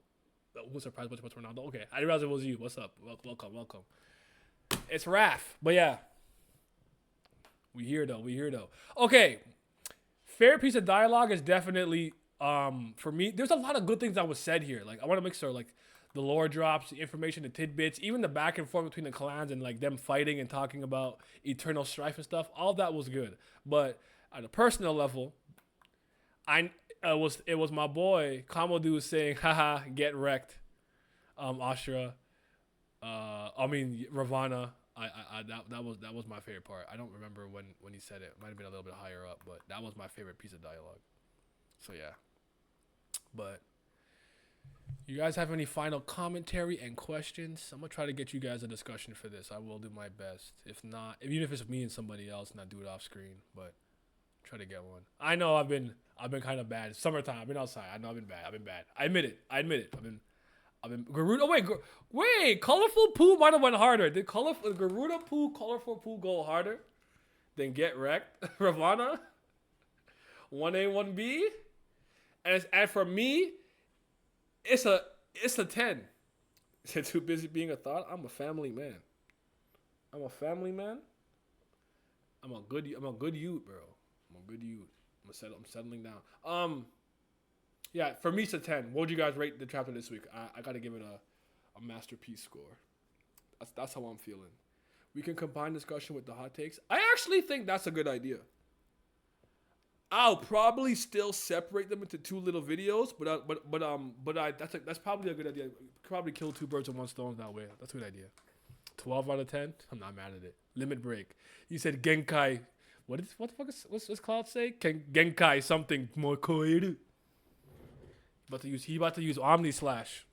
Who was surprised about your post about Ronaldo? Okay, I didn't realize it was you. What's up? Welcome. It's Raph. But yeah. We here though. Okay. Fair piece of dialogue is definitely for me. There's a lot of good things that was said here. Like I want to make sure like the lore drops, the information, the tidbits, even the back and forth between the clans and like them fighting and talking about eternal strife and stuff. All that was good. But at a personal level, it was my boy Kamado saying, haha, get wrecked. Ashura. Ravana. That was my favorite part. I don't remember when he said it. It might have been a little bit higher up, but that was my favorite piece of dialogue. So yeah. But you guys have any final commentary and questions? I'm gonna try to get you guys a discussion for this. I will do my best. If not, even if it's me and somebody else, not do it off screen, but try to get one. I know I've been kind of bad. It's summertime. I've been outside. I know I've been bad. I admit it. I've been Garuda. Oh wait, Colorful Poo might have went harder. Did Garuda Poo, Colorful Poo go harder than Get Wrecked? Ravana, 1A, 1B, and for me, it's a 10. Is it too busy being a thought? I'm a family man. I'm a good youth, bro. I'm a good youth. I'm settling down. Yeah, for me it's a 10. What would you guys rate the chapter this week? I gotta give it a masterpiece score. That's how I'm feeling. We can combine discussion with the hot takes. I actually think that's a good idea. I'll probably still separate them into two little videos, that's probably a good idea. Probably kill two birds with one stone that way. That's a good idea. 12 out of 10. I'm not mad at it. Limit break. You said Genkai. What the fuck is what's Cloud say? Genkai something more coherent. He about to use Omni Slash.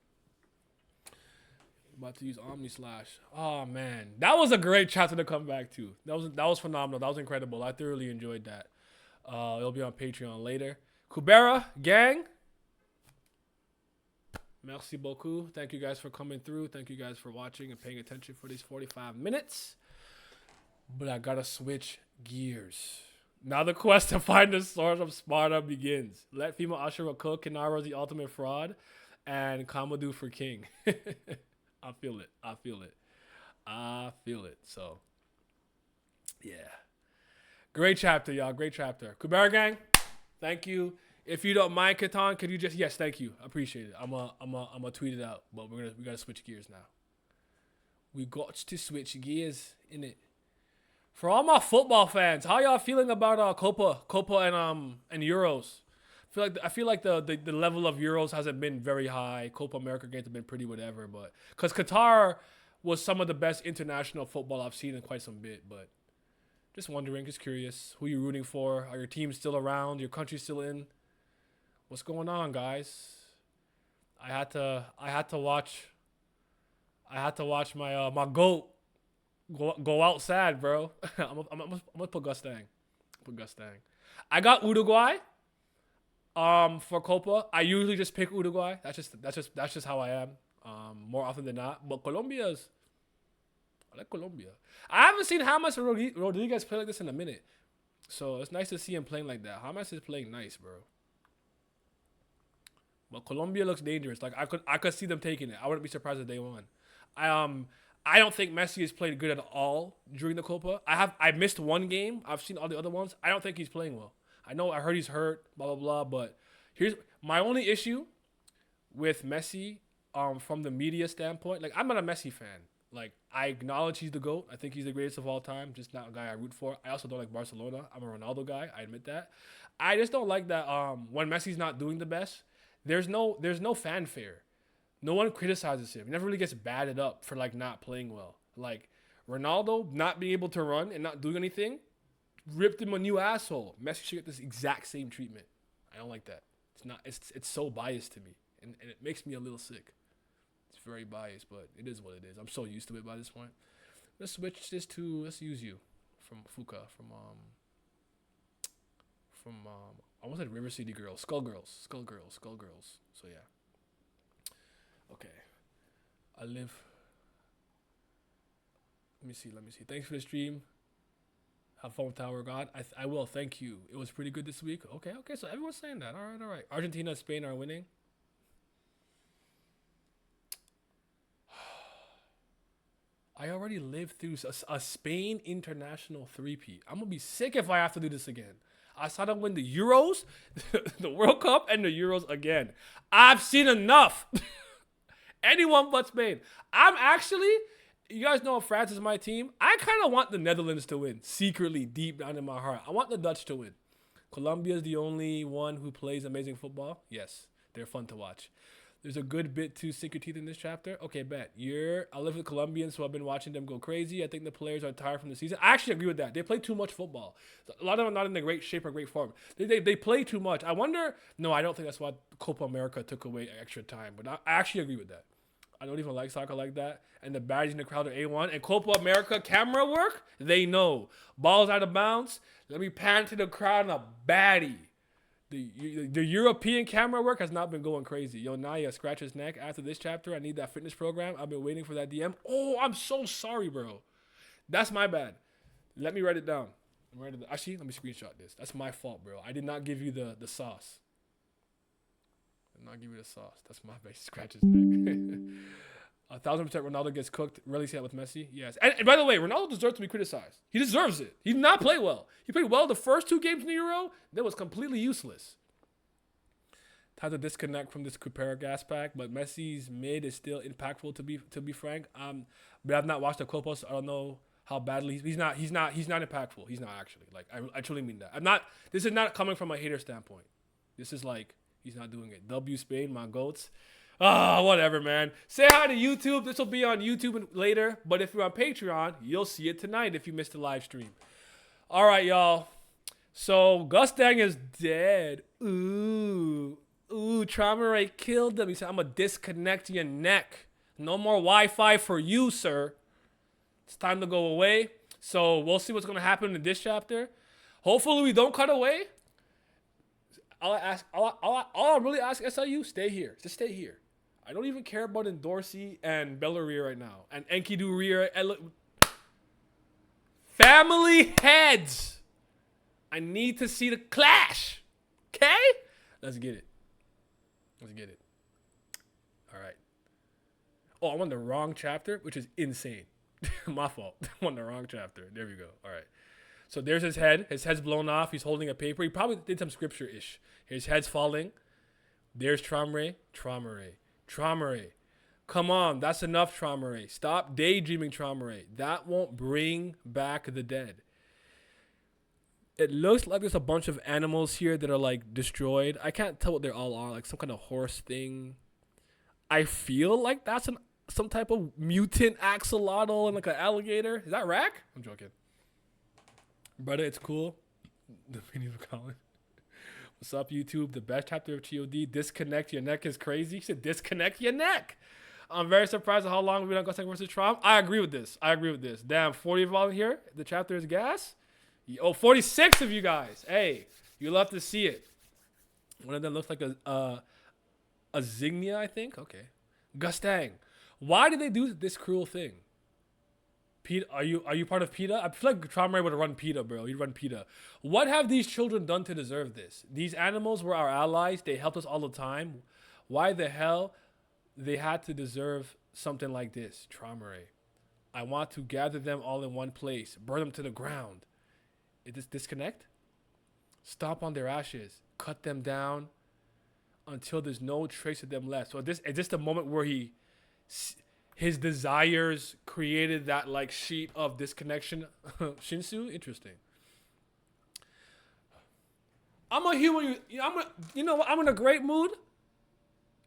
Oh man, that was a great chapter to come back to. That was phenomenal. That was incredible. I thoroughly enjoyed that. It'll be on Patreon later. Kubera gang. Merci beaucoup. Thank you guys for coming through. Thank you guys for watching and paying attention for these 45 minutes. But I gotta switch gears. Now the quest to find the source of Sparta begins. Let female Ashura cook. Kinara the ultimate fraud. And Kamadou for king. I feel it. So, yeah. Great chapter, y'all. Great chapter. Kubera gang, thank you. If you don't mind, Katan, could you just... Yes, thank you. I appreciate it. I'm gonna tweet it out. But we gotta switch gears now. We got to switch gears, innit? For all my football fans, how y'all feeling about Copa and Euros? I feel like the level of Euros hasn't been very high. Copa America games have been pretty whatever, but because Qatar was some of the best international football I've seen in quite some bit. But just wondering, just curious, who you rooting for? Are your teams still around? Your country still in? What's going on, guys? I had to watch my my goat go out sad, bro. I'm gonna put Gustang. I got Uruguay. For Copa, I usually just pick Uruguay. That's just how I am. More often than not. But I like Colombia. I haven't seen James Rodriguez play like this in a minute. So it's nice to see him playing like that. James is playing nice, bro. But Colombia looks dangerous. Like I could see them taking it. I wouldn't be surprised if they won. I don't think Messi has played good at all during the Copa. I missed one game. I've seen all the other ones. I don't think he's playing well. I heard he's hurt, blah, blah, blah. But here's my only issue with Messi from the media standpoint. Like, I'm not a Messi fan. Like, I acknowledge he's the GOAT. I think he's the greatest of all time. Just not a guy I root for. I also don't like Barcelona. I'm a Ronaldo guy. I admit that. I just don't like that when Messi's not doing the best, there's no fanfare. No one criticizes him. He never really gets batted up for, like, not playing well. Like, Ronaldo not being able to run and not doing anything, ripped him a new asshole. Messi should get this exact same treatment. I don't like that. It's so biased to me. And it makes me a little sick. It's very biased, but it is what it is. I'm so used to it by this point. Let's switch this to, let's use you from Fuka, from I almost said River City Girls. Skull Girls. So yeah. Okay. Let me see. Thanks for the stream. Have fun with Tower God. I will. Thank you. It was pretty good this week. Okay. So everyone's saying that. All right. Argentina and Spain are winning. I already lived through a Spain international three-peat. I'm going to be sick if I have to do this again. I saw them win the Euros, the World Cup, and the Euros again. I've seen enough. Anyone but Spain. You guys know France is my team. I kind of want the Netherlands to win, secretly, deep down in my heart. I want the Dutch to win. Colombia is the only one who plays amazing football. Yes, they're fun to watch. There's a good bit to sink your teeth in this chapter. Okay, bet. I live with Colombians, so I've been watching them go crazy. I think the players are tired from the season. I actually agree with that. They play too much football. A lot of them are not in the great shape or great form. They play too much. I wonder... No, I don't think that's why Copa America took away extra time. But I actually agree with that. I don't even like soccer like that. And the baddies in the crowd are A1. And Copa America camera work, they know. Balls out of bounds. Let me pan to the crowd and a baddie. The European camera work has not been going crazy. Yo, Naya, scratch his neck. After this chapter, I need that fitness program. I've been waiting for that DM. Oh, I'm so sorry, bro. That's my bad. Let me write it down. Actually, let me screenshot this. That's my fault, bro. I did not give you the sauce. That's my bad. Scratch his neck. 1,000% Ronaldo gets cooked. Really see that with Messi? Yes. And by the way, Ronaldo deserves to be criticized. He deserves it. He did not play well. He played well the first two games in the Euro. That was completely useless. Time to disconnect from this Kubera gas pack, but Messi's mid is still impactful to be frank. But I've not watched the Copa, so I don't know how badly he's not impactful. He's not actually. Like I truly mean that. I'm not. This is not coming from a hater standpoint. This is like he's not doing it. W Spain, my goats. Ah, whatever, man. Say hi to YouTube. This will be on YouTube later. But if you're on Patreon, you'll see it tonight if you missed the live stream. All right, y'all. So Gustang is dead. Ooh, Trauma Ray killed him. He said, "I'm gonna disconnect your neck. No more Wi-Fi for you, sir. It's time to go away." So we'll see what's gonna happen in this chapter. Hopefully we don't cut away. All I really ask SIU, stay here. Just stay here. I don't even care about Endorsi and Bellaria right now. And Enkidu Ria. Family heads. I need to see the clash. Okay? Let's get it. All right. Oh, I'm on the wrong chapter, which is insane. My fault. I'm on the wrong chapter. There we go. All right. So there's his head. His head's blown off. He's holding a paper. He probably did some scripture-ish. His head's falling. There's Trauma Ray. Come on. That's enough, Trauma Ray. Stop daydreaming, Trauma Ray. That won't bring back the dead. It looks like there's a bunch of animals here that are like destroyed. I can't tell what they all are. Like some kind of horse thing. I feel like that's some type of mutant axolotl and like an alligator. Is that Rack? I'm joking. Brother, it's cool. The meaning of calling. What's up, YouTube? The best chapter of TOD. Disconnect your neck is crazy. He said disconnect your neck. I'm very surprised at how long we've been on Gustang versus Trom. I agree with this. Damn, 40 of y'all here. The chapter is gas. Oh, 46 of you guys. Hey, you love to see it. One of them looks like a Zinnia, I think. Okay. Gustang. Why did they do this cruel thing? PETA, are you part of PETA? I feel like Trauma would run PETA, bro. He'd run PETA. What have these children done to deserve this? These animals were our allies. They helped us all the time. Why the hell they had to deserve something like this? Trauma. I want to gather them all in one place. Burn them to the ground. Is this disconnect? Stomp on their ashes. Cut them down until there's no trace of them left. So is this the moment where his desires created that like sheet of disconnection? Shinsu? Interesting. I'm gonna humor you. I'm in a great mood.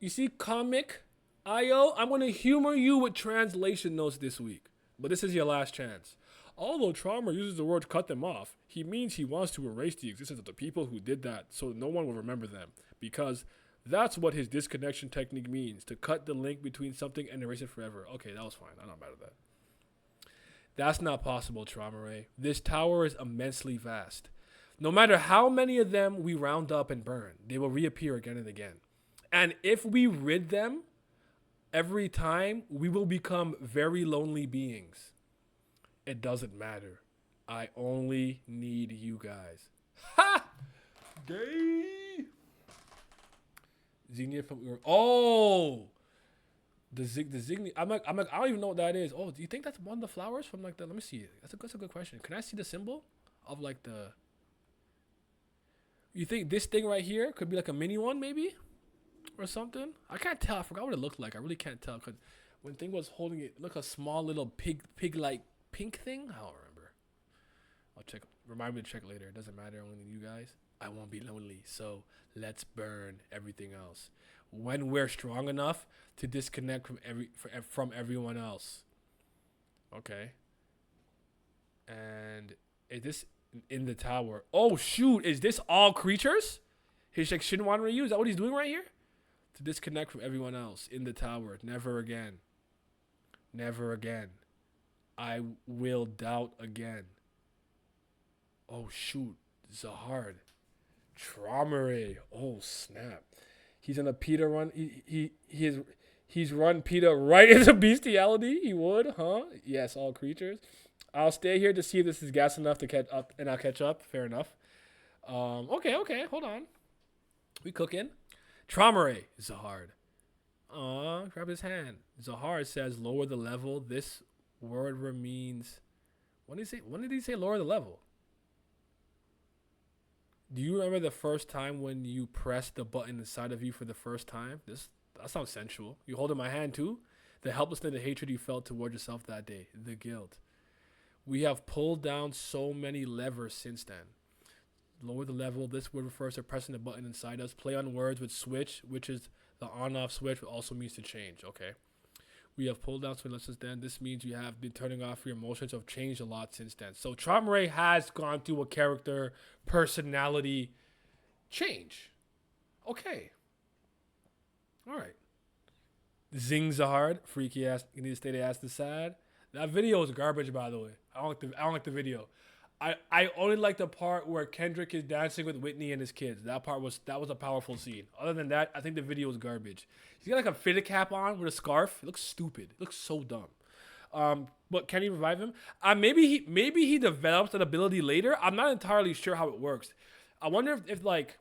You see, comic IO. I'm gonna humor you with translation notes this week. But this is your last chance. Although Trauma uses the word cut them off, he means he wants to erase the existence of the people who did that so no one will remember them. Because that's what his disconnection technique means, to cut the link between something and erase it forever. Okay, that was fine. I'm not mad at that. That's not possible, Trauma Ray. This tower is immensely vast. No matter how many of them we round up and burn, they will reappear again and again. And if we rid them every time, we will become very lonely beings. It doesn't matter. I only need you guys. Ha! Gay! Zinnia from the Zinnia. I'm like, I don't even know what that is. Oh, do you think that's one of the flowers from like the? Let me see. That's a good question. Can I see the symbol of like the? You think this thing right here could be like a mini one, maybe, or something? I can't tell. I forgot what it looked like. I really can't tell because when thing was holding it, look a small little pig-like pink thing. I don't remember. I'll check. Remind me to check later. It doesn't matter. I only need you guys. I won't be lonely. So let's burn everything else. When we're strong enough to disconnect from everyone else. Okay. And is this in the tower? Oh shoot! Is this all creatures? He's like Shinwan Ryu. Is that what he's doing right here? To disconnect from everyone else in the tower. Never again. Never again. I will doubt again. Oh shoot, Zahard, Trauma Ray. Oh snap, he's in a PETA run. He's run PETA right into bestiality. He would, huh? Yes, all creatures. I'll stay here to see if this is gas enough to catch up, and I'll catch up. Fair enough. Okay, hold on. We cooking. Trauma Ray, Zahard. Grab his hand. Zahard says lower the level. This word means. When did he say lower the level? Do you remember the first time when you pressed the button inside of you for the first time? That sounds sensual. You holding my hand too? The helplessness and the hatred you felt toward yourself that day. The guilt. We have pulled down so many levers since then. Lower the level. This word refers to pressing the button inside us. Play on words with switch, which is the on-off switch, but also means to change. Okay. We have pulled down so many levers since then. This means you have been turning off your emotions. Have changed a lot since then. So Traumare has gone through a character personality change. Okay. All right. Zing Zahard, freaky ass. You need to stay the ass to sad. That video is garbage, by the way. I don't like the video. I only like the part where Kendrick is dancing with Whitney and his kids. That was a powerful scene. Other than that, I think the video is garbage. He's got like a fitted cap on with a scarf. It looks stupid. It looks so dumb. But can he revive him? Maybe he develops that ability later. I'm not entirely sure how it works. I wonder if like,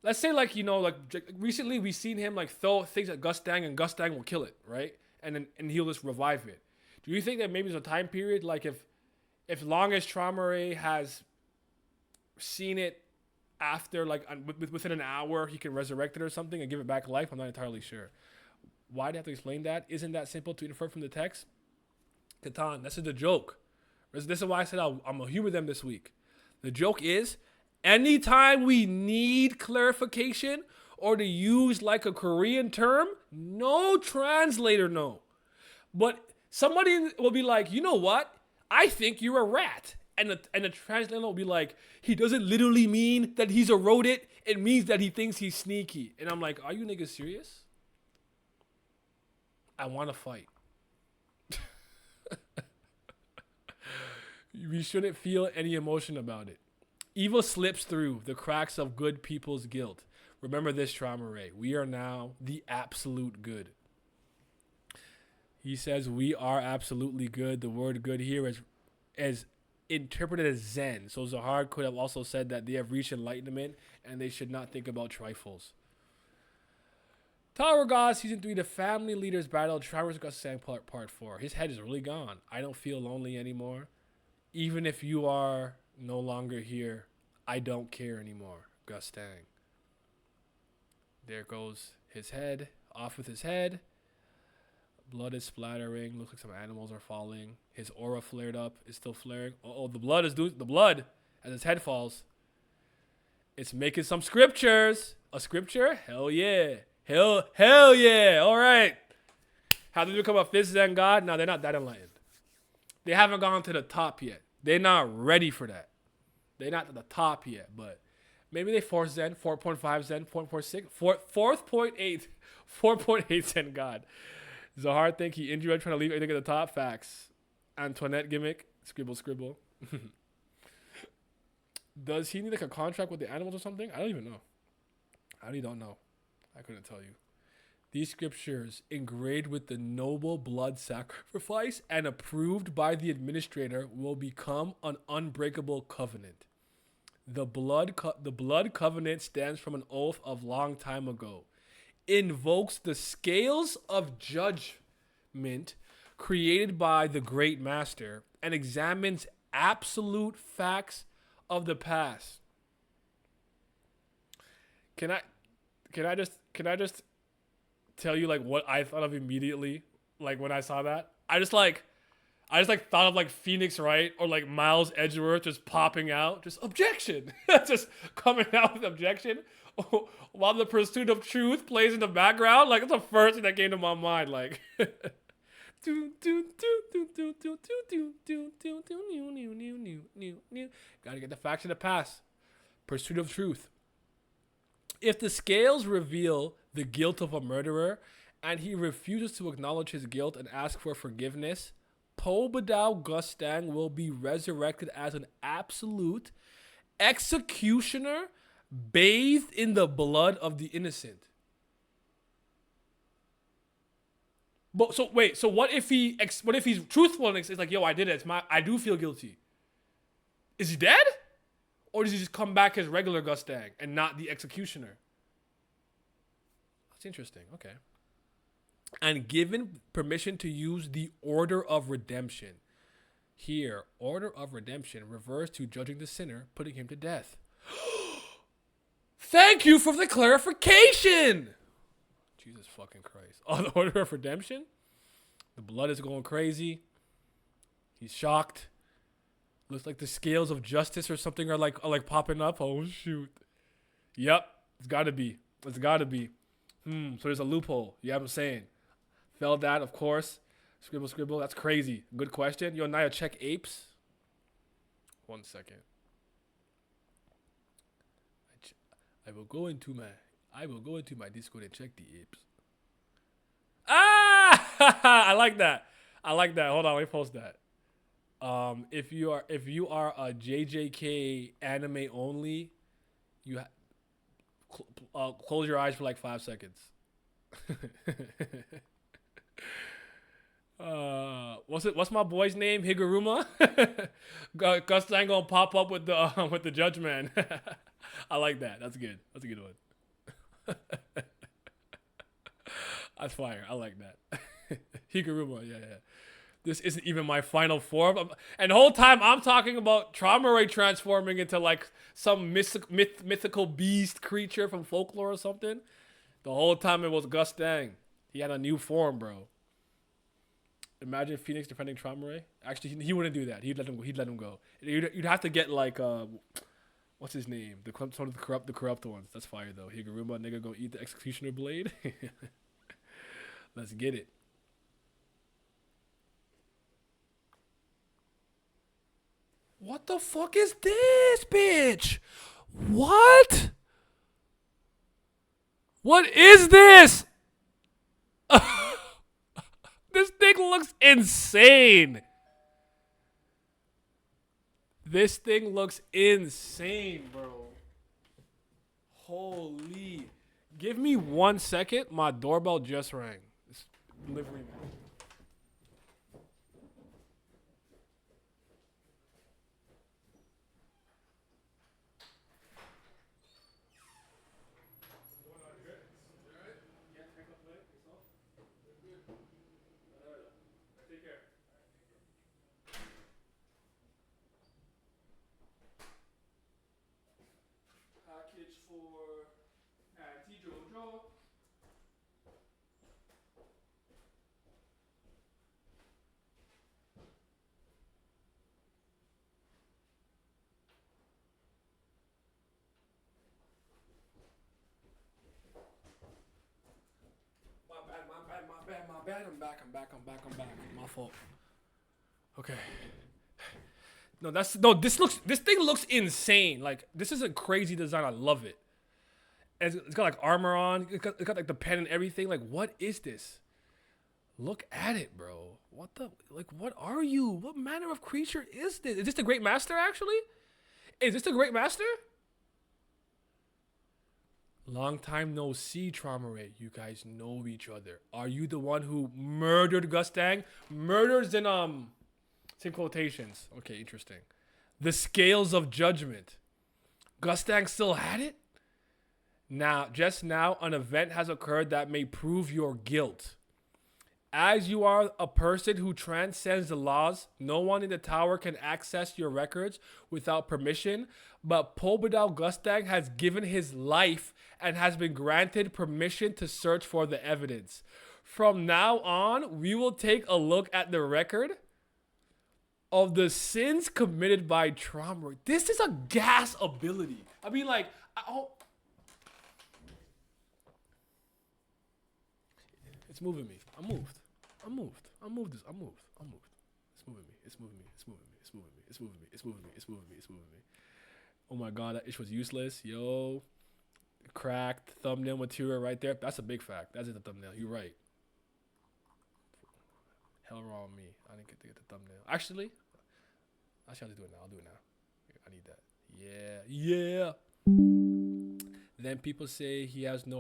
let's say like, you know, like recently we've seen him like throw things at Gustang and Gustang will kill it, right? And he'll just revive it. Do you think that maybe there's a time period like if long as Traumare has seen it after, like, within an hour, he can resurrect it or something and give it back life? I'm not entirely sure. Why do I have to explain that? Isn't that simple to infer from the text? Catan, this is the joke. This is why I said I'm going to humor them this week. The joke is, anytime we need clarification or to use, like, a Korean term, no translator know. But somebody will be like, you know what? I think you're a rat. And the translator will be like, he doesn't literally mean that he's a rodent. It means that he thinks he's sneaky. And I'm like, are you niggas serious? I want to fight. We shouldn't feel any emotion about it. Evil slips through the cracks of good people's guilt. Remember this, Traumare. We are now the absolute good. He says we are absolutely good. The word good here is interpreted as Zen. So Zahar could have also said that they have reached enlightenment and they should not think about trifles. Tower God, Season 3, the family leaders battle. Travis got sang part 4. His head is really gone. I don't feel lonely anymore. Even if you are no longer here, I don't care anymore. Gustang. There goes his head. Off with his head. Blood is splattering. Looks like some animals are falling. His aura flared up. Is still flaring. Oh, the blood is doing the blood as his head falls. It's making some scriptures. A scripture? Hell yeah. Hell yeah. All right. How did they become a fifth Zen god? No, they're not that enlightened. They haven't gone to the top yet. They're not ready for that. They're not at the top yet, but maybe they 4th Zen, 4.5 Zen, 4.6, 4.8 Zen god. Zahar think he injured trying to leave anything at the top. Facts. Antoinette gimmick. Scribble. Does he need like a contract with the animals or something? I don't even know. I really don't know. I couldn't tell you. These scriptures, engraved with the noble blood sacrifice and approved by the administrator, will become an unbreakable covenant. The blood covenant stands from an oath of long time ago. Invokes the scales of judgment created by the great master and examines absolute facts of the past. Can I just tell you like what I thought of immediately, like when I saw that? I just thought of like Phoenix Wright or like Miles Edgeworth just popping out, just objection, just coming out with objection, while the pursuit of truth plays in the background. Like, that's the first thing that came to my mind. Like, gotta get the facts of the past. Pursuit of truth. If the scales reveal the guilt of a murderer and he refuses to acknowledge his guilt and ask for forgiveness, Pobadao Gustang will be resurrected as an absolute executioner bathed in the blood of the innocent. But so what if he's truthful and it's like, yo, I did it. I do feel guilty. Is he dead? Or does he just come back as regular Gustang and not the executioner? That's interesting. Okay. And given permission to use the order of redemption. Here, order of redemption refers to judging the sinner, putting him to death. Thank you for the clarification. Jesus fucking Christ. Oh, the order of redemption? The blood is going crazy. He's shocked. Looks like the scales of justice or something are like popping up. Oh shoot. Yep. It's gotta be. It's gotta be. So there's a loophole. Yeah, I'm saying. Fell that, of course. Scribble, scribble. That's crazy. Good question. Yo, Naya, check apes. 1 second. I will go into my Discord and check the apes. Ah! I like that. Hold on, let me post that. If you are a JJK anime only, you close your eyes for like 5 seconds. What's my boy's name? Higuruma. Gustang gonna pop up with the Judge Man. I like that. That's good. That's a good one. That's fire. I like that. Higuruma. Yeah. This isn't even my final form. And the whole time I'm talking about Trauma Ray transforming into like some mythical beast creature from folklore or something. The whole time it was Gustang. He had a new form, bro. Imagine Phoenix defending Trauma Ray. Actually, he wouldn't do that. He'd let him go. You'd have to get like what's his name? The corrupt ones. That's fire though. Higuruma nigga gonna eat the executioner blade. Let's get it. What the fuck is this, bitch? What? What is this? This thing looks insane. This thing looks insane, bro. Holy. Give me 1 second. My doorbell just rang. It's delivery man. Package for Auntie Jojo. My bad. I'm back. My fault. Okay. This thing looks insane. Like, this is a crazy design. I love it. And it's got like armor on. It's got like the pen and everything. Like, what is this? Look at it, bro. What are you? What manner of creature is this? Is this the Great Master, actually? Is this the Great Master? Long time no see, Trauma Ray. You guys know each other. Are you the one who murdered Gustang? Murders in same quotations. Okay, interesting. The scales of judgment. Gustang still had it? Just now, an event has occurred that may prove your guilt. As you are a person who transcends the laws, no one in the tower can access your records without permission, but Pobedal Gustang has given his life and has been granted permission to search for the evidence. From now on, we will take a look at the record of the sins committed by Trauma. This is a gas ability. I mean, like, it's moving me. I'm moved. It's moving me. Oh my god, that ish was useless. Yo. Cracked thumbnail material right there. That's a big fact. That's it, the thumbnail. You're right. Hell wrong with me. I didn't get to get the thumbnail. Actually, I'll do it now. I'll do it now. I need that. Yeah. Then people say he has no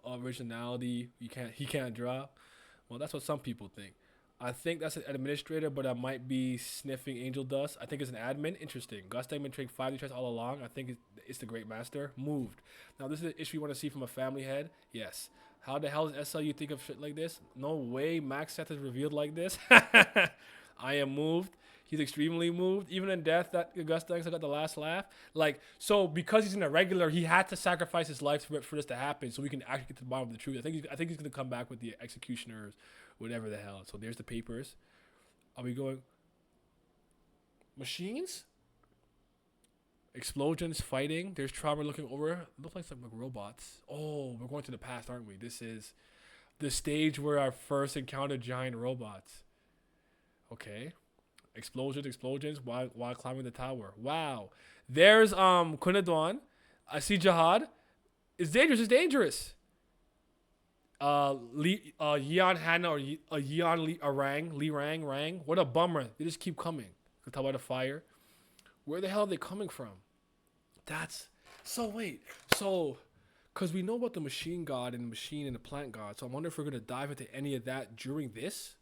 originality. He can't draw. Well, that's what some people think. I think that's an administrator, but I might be sniffing angel dust. I think it's an admin. Interesting. Gustang been trading 5D checks all along. I think it's the Great Master. Moved. Now, this is an issue you want to see from a family head. Yes. How the hell does SLU think of shit like this? No way Max Seth is revealed like this. I am moved. He's extremely moved. Even in death, that Gustang got the last laugh. Like, so because he's an irregular, he had to sacrifice his life for this to happen so we can actually get to the bottom of the truth. I think he's going to come back with the executioners, whatever the hell. So there's the papers. Are we going? Machines? Explosions, fighting. There's Trauma looking over. Looks like some like robots. Oh, we're going to the past, aren't we? This is the stage where I first encountered giant robots. Okay. Explosions while climbing the tower. Wow. There's Kunadwan. I see Jihad. It's dangerous. Yeon Hannah or Yeon Lee Rang. What a bummer. They just keep coming. You can tell by the fire. Where the hell are they coming from? That's so wait. So because we know about the machine god and the machine and the plant god, so I wonder if we're gonna dive into any of that during this.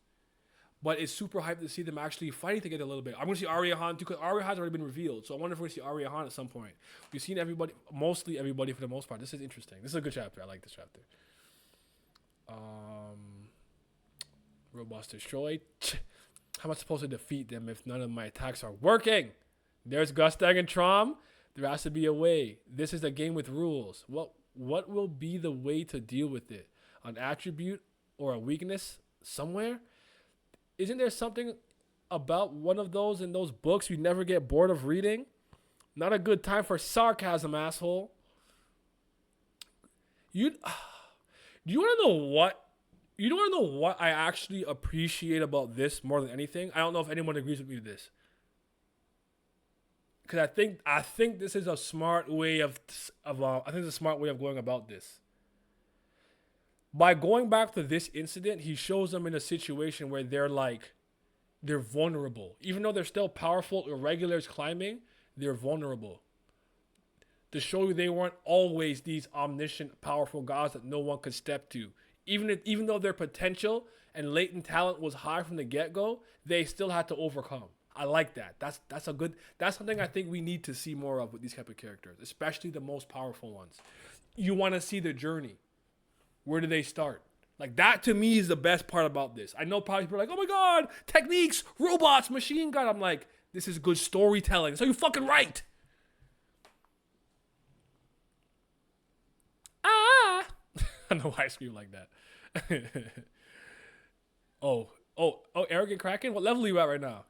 But it's super hyped to see them actually fighting together a little bit. I'm going to see Arya Han too, because Arya Han's already been revealed. So I wonder if we're going to see Arya Han at some point. We've seen everybody, mostly everybody for the most part. This is interesting. This is a good chapter. I like this chapter. Robots destroyed. How am I supposed to defeat them if none of my attacks are working? There's Gustang and Trom. There has to be a way. This is a game with rules. What will be the way to deal with it? An attribute or a weakness somewhere? Isn't there something about one of those in those books we never get bored of reading? Not a good time for sarcasm, asshole. Do you want to know what? You want to know what I actually appreciate about this more than anything? I don't know if anyone agrees with me with this. Because I think this is a smart way of going about this. By going back to this incident, he shows them in a situation where they're vulnerable. Even though they're still powerful irregulars climbing, they're vulnerable. To show you they weren't always these omniscient, powerful gods that no one could step to. Even though their potential and latent talent was high from the get-go, they still had to overcome. I like that. That's something I think we need to see more of with these type of characters, especially the most powerful ones. You want to see the journey. Where do they start? Like, that to me is the best part about this. I know probably people are like, oh my God, techniques, robots, machine gun. I'm like, this is good storytelling. So you fucking right. Ah. I don't know why I scream like that. oh, Arrogant Kraken? What level are you at right now?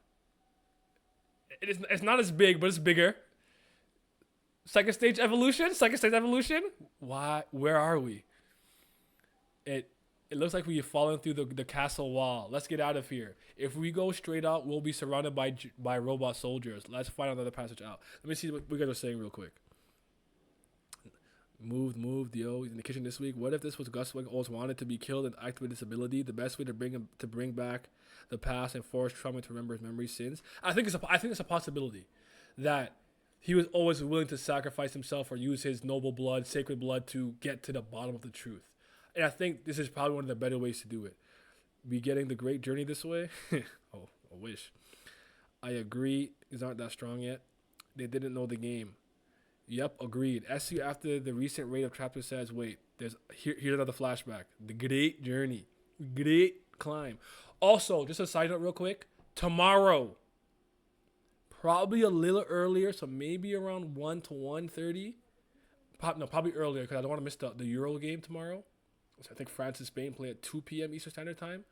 It's not as big, but it's bigger. Second stage evolution? Why? Where are we? It looks like we've fallen through the castle wall. Let's get out of here. If we go straight out, we'll be surrounded by robot soldiers. Let's find another passage out. Let me see what you guys are saying real quick. Moved, yo. In the kitchen this week. What if this was Gus Wing always wanted to be killed and activate this ability? The best way to bring back the past and force Trauma to remember his memory sins. I think it's a possibility that he was always willing to sacrifice himself or use his noble blood, sacred blood, to get to the bottom of the truth. And I think this is probably one of the better ways to do it. Be getting the great journey this way? Oh, I wish. I agree. These aren't that strong yet. They didn't know the game. Yep, agreed. SU after the recent raid of chapter says, wait, here's another flashback. The great journey. Great climb. Also, just a side note real quick. Tomorrow, probably a little earlier, so maybe around 1 to 1:30. Probably earlier because I don't want to miss the Euro game tomorrow. So I think France and Spain play at 2 p.m. Eastern Standard Time.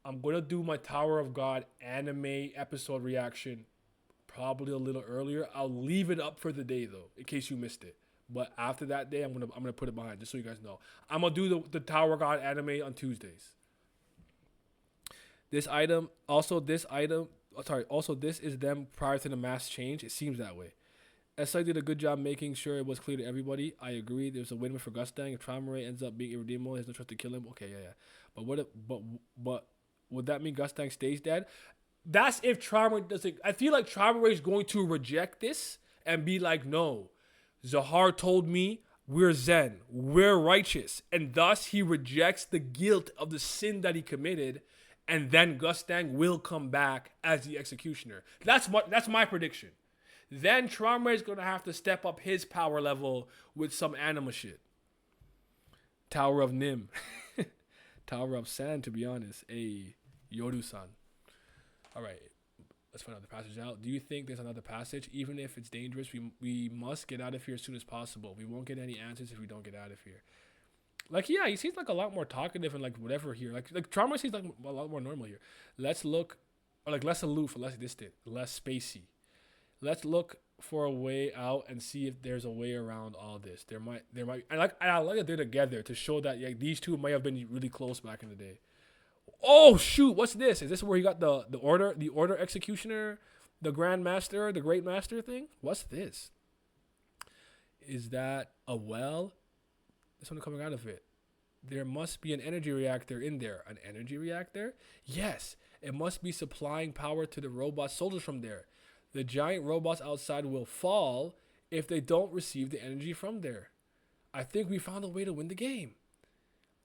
I'm going to do my Tower of God anime episode reaction probably a little earlier. I'll leave it up for the day, though, in case you missed it. But after that day, I'm gonna put it behind, just so you guys know. I'm going to do the Tower of God anime on Tuesdays. This is them prior to the mass change. It seems that way. SI did a good job making sure it was clear to everybody. I agree. There's a win-win for Gustang. If Traumare ends up being irredeemable, there's no trust to kill him. Okay, yeah. But would that mean Gustang stays dead? That's if Traumare doesn't. I feel like Traumare is going to reject this and be like, no, Zahar told me we're Zen, we're righteous, and thus he rejects the guilt of the sin that he committed, and then Gustang will come back as the executioner. That's my prediction. Then Traumare is going to have to step up his power level with some anima shit. Tower of Nim. Tower of Sand, to be honest. A Yoru-san. All right. Let's find out the passage out. Do you think there's another passage? Even if it's dangerous, we must get out of here as soon as possible. We won't get any answers if we don't get out of here. Like, yeah, he seems like a lot more talkative and like whatever here. Like Traumare seems like a lot more normal here. Let's look or like less aloof, less distant, less spacey. Let's look for a way out and see if there's a way around all this. There might. I like that they're together to show that these two might have been really close back in the day. Oh shoot! What's this? Is this where he got the order executioner, the Grand Master, the Great Master thing? What's this? Is that a well? There's something coming out of it. There must be an energy reactor in there. An energy reactor? Yes. It must be supplying power to the robot soldiers from there. The giant robots outside will fall if they don't receive the energy from there. I think we found a way to win the game.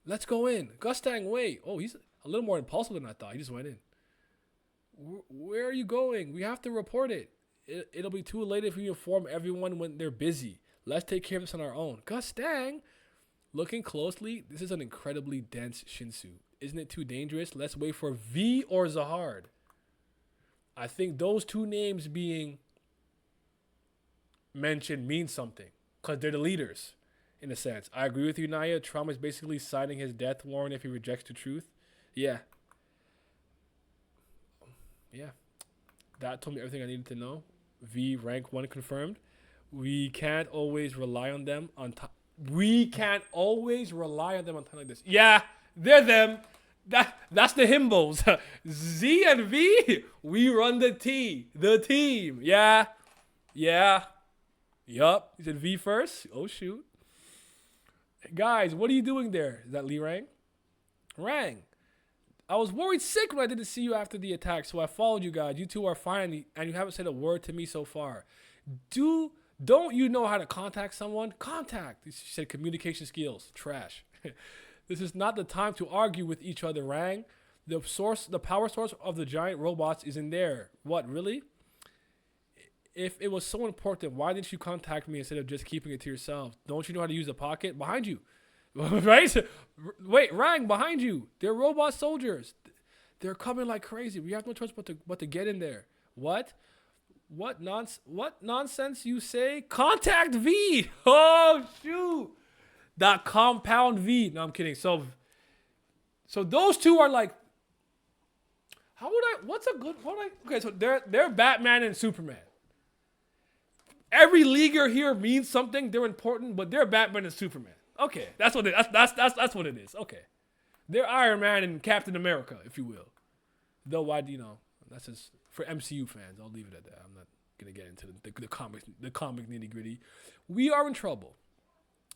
Let's go in. Gustang, wait. Oh, he's a little more impulsive than I thought. He just went in. Where are you going? We have to report it. It'll be too late if we inform everyone when they're busy. Let's take care of this on our own. Gustang! Looking closely, this is an incredibly dense Shinsu. Isn't it too dangerous? Let's wait for V or Zahard. I think those two names being mentioned mean something because they're the leaders in a sense. I agree with you, Naya. Trauma is basically signing his death warrant if he rejects the truth. Yeah. Yeah. That told me everything I needed to know. V, rank 1 confirmed. We can't always rely on them on time. We can't always rely on them on time like this. Yeah, they're them. That's the himbos. Z and V, we run the team. Yeah. Yup. You said V first? Oh, shoot. Guys, what are you doing there? Is that Lee Rang? Rang. I was worried sick when I didn't see you after the attack, so I followed you guys. You two are fine, and you haven't said a word to me so far. Don't you know how to contact someone? Contact. She said communication skills. Trash. This is not the time to argue with each other, Rang. The power source of the giant robots is in there. What, really? If it was so important, why didn't you contact me instead of just keeping it to yourself? Don't you know how to use the pocket? Behind you. Right? Wait, Rang, behind you. They're robot soldiers. They're coming like crazy. We have no choice but to get in there. What? What nonsense you say? Contact V. Oh, shoot. That compound V. No, I'm kidding. So those two are like, okay, so they're Batman and Superman. Every leaguer here means something. They're important, but they're Batman and Superman. Okay, that's what that's what it is. Okay, they're Iron Man and Captain America, if you will. Though why that's just for MCU fans. I'll leave it at that. I'm not gonna get into the comic nitty gritty. We are in trouble.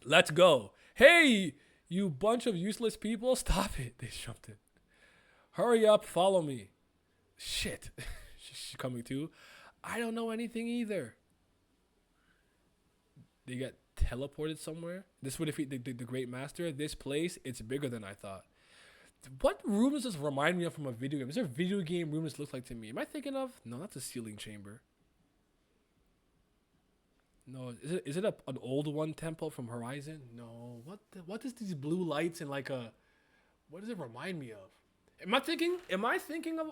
Let's go. Hey, you bunch of useless people! Stop it! They jumped in. Hurry up! Follow me. Shit, she's coming too. I don't know anything either. They get teleported somewhere. This would defeat the Great Master. This place, it's bigger than I thought. What room does this remind me of from a video game? Is there a video game room this looks like to me? Am I thinking of? No, that's a sealing chamber. No, is it an old one temple from Horizon? No. What is these blue lights and like what does it remind me of? Am I thinking of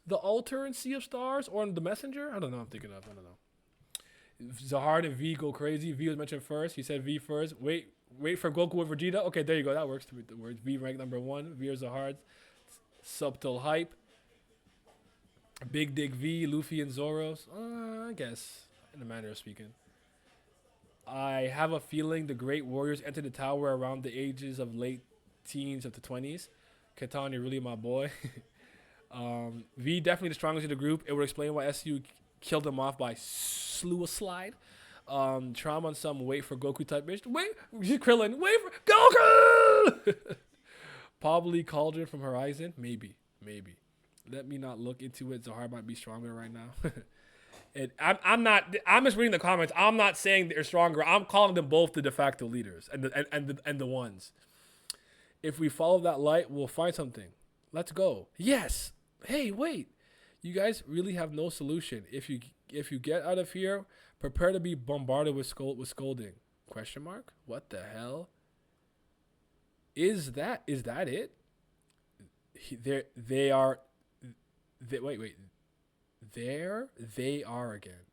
the altar in Sea of Stars or the Messenger? I don't know. I don't know. Zahard and V go crazy. V was mentioned first. He said V first. Wait for Goku with Vegeta. Okay, there you go. That works. The words V ranked number 1. V or Zahard. Subtle hype. Big Dig V, Luffy and Zoro's. I guess, in a manner of speaking. I have a feeling the great warriors entered the tower around the ages of late teens up to 20s. Katan, you're really my boy. V definitely the strongest in the group. It would explain why SU killed him off by slew a slide. Trauma on some wait for Goku type bitch. Wait, Krillin. Wait for Goku. Probably Cauldron from Horizon. Maybe. Let me not look into it. Zahar might be stronger right now. I'm not. I'm just reading the comments. I'm not saying they're stronger. I'm calling them both the de facto leaders and the ones. If we follow that light, we'll find something. Let's go. Yes. Hey, wait. You guys really have no solution. If you get out of here, prepare to be bombarded with scolding. Question mark? What the hell? Is that it? They are again.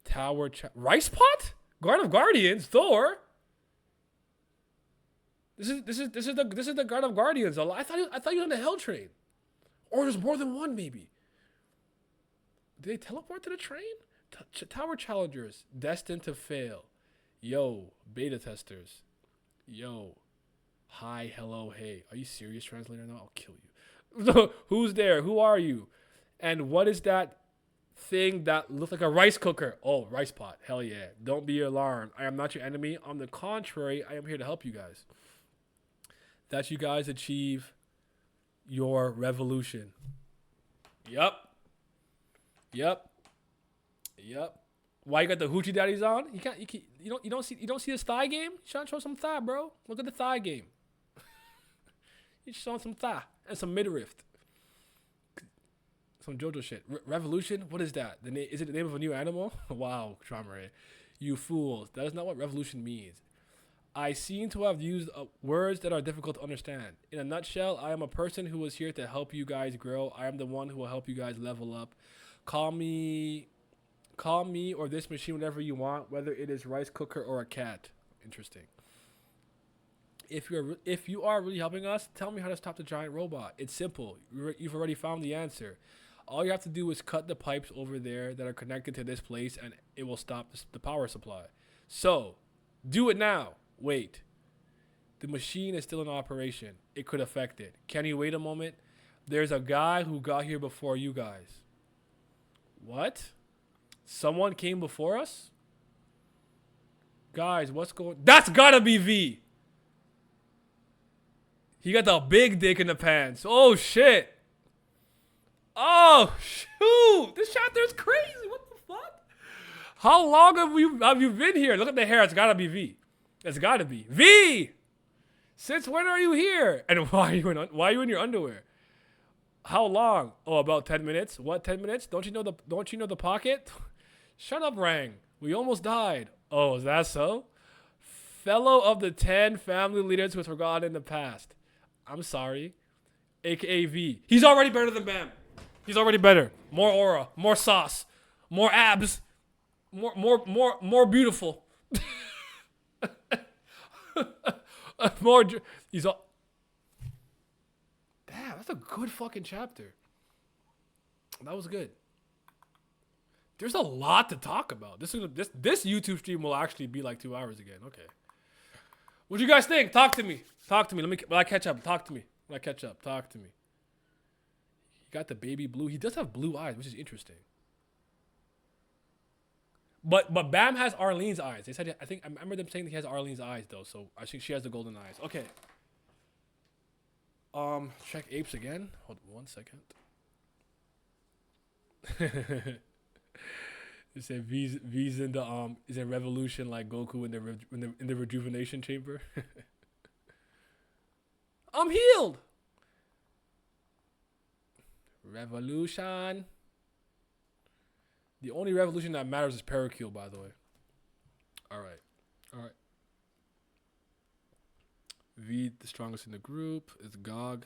Tower Rice Pot? Guard of Guardians, Thor. This is the Guard of Guardians. I thought you were on the Hell Train. Or there's more than one, maybe. Did they teleport to the train? Tower challengers destined to fail. Yo, beta testers. Yo, hi, hello, hey. Are you serious, translator? No, I'll kill you. Who's there? Who are you? And what is that thing that looks like a rice cooker? Oh, rice pot. Hell yeah. Don't be alarmed. I am not your enemy. On the contrary, I am here to help you guys. That you guys achieve your revolution. Yup. Why you got the hoochie daddies on? You don't see this thigh game? You trying to show some thigh, bro? Look at the thigh game. You showing some thigh and some midriff. Some JoJo shit. Revolution? What is that? Is it the name of a new animal? Wow, Traumare. You fools. That is not what revolution means. I seem to have used words that are difficult to understand. In a nutshell, I am a person who is here to help you guys grow. I am the one who will help you guys level up. Call me or this machine whatever you want, whether it is rice cooker or a cat. Interesting. If you are really helping us, tell me how to stop the giant robot. It's simple. You've already found the answer. All you have to do is cut the pipes over there that are connected to this place, and it will stop the power supply. So, do it now. Wait. The machine is still in operation. It could affect it. Can you wait a moment? There's a guy who got here before you guys. What? Someone came before us? Guys, what's going... That's gotta be V! He got the big dick in the pants. Oh, shit. Oh, shoot. This chapter is crazy. What the fuck? How long have you been here? Look at the hair. It's gotta be V. It's gotta be. V! Since when are you here? And why are you in your underwear? How long? Oh, about 10 minutes. What, 10 minutes? Don't you know the pocket? Shut up, Rang. We almost died. Oh, is that so? Fellow of the 10 family leaders who was forgotten in the past. I'm sorry. AKA V. He's already better than Bam. He's already better. More aura. More sauce. More abs. More beautiful. He's all... Damn, that's a good fucking chapter. That was good. There's a lot to talk about. This YouTube stream will actually be like 2 hours again. Okay. What do you guys think? Talk to me. When I catch up. Talk to me. He got the baby blue. He does have blue eyes, which is interesting. But Bam has Arlene's eyes. They said, I remember them saying that he has Arlene's eyes though, so I think she has the golden eyes. Okay. Check apes again. Hold 1 second. They said V's in the is in revolution like Goku in the rejuvenation chamber. I'm healed. Revolution. The only revolution that matters is Pericule, by the way. All right. V, the strongest in the group, is Gog.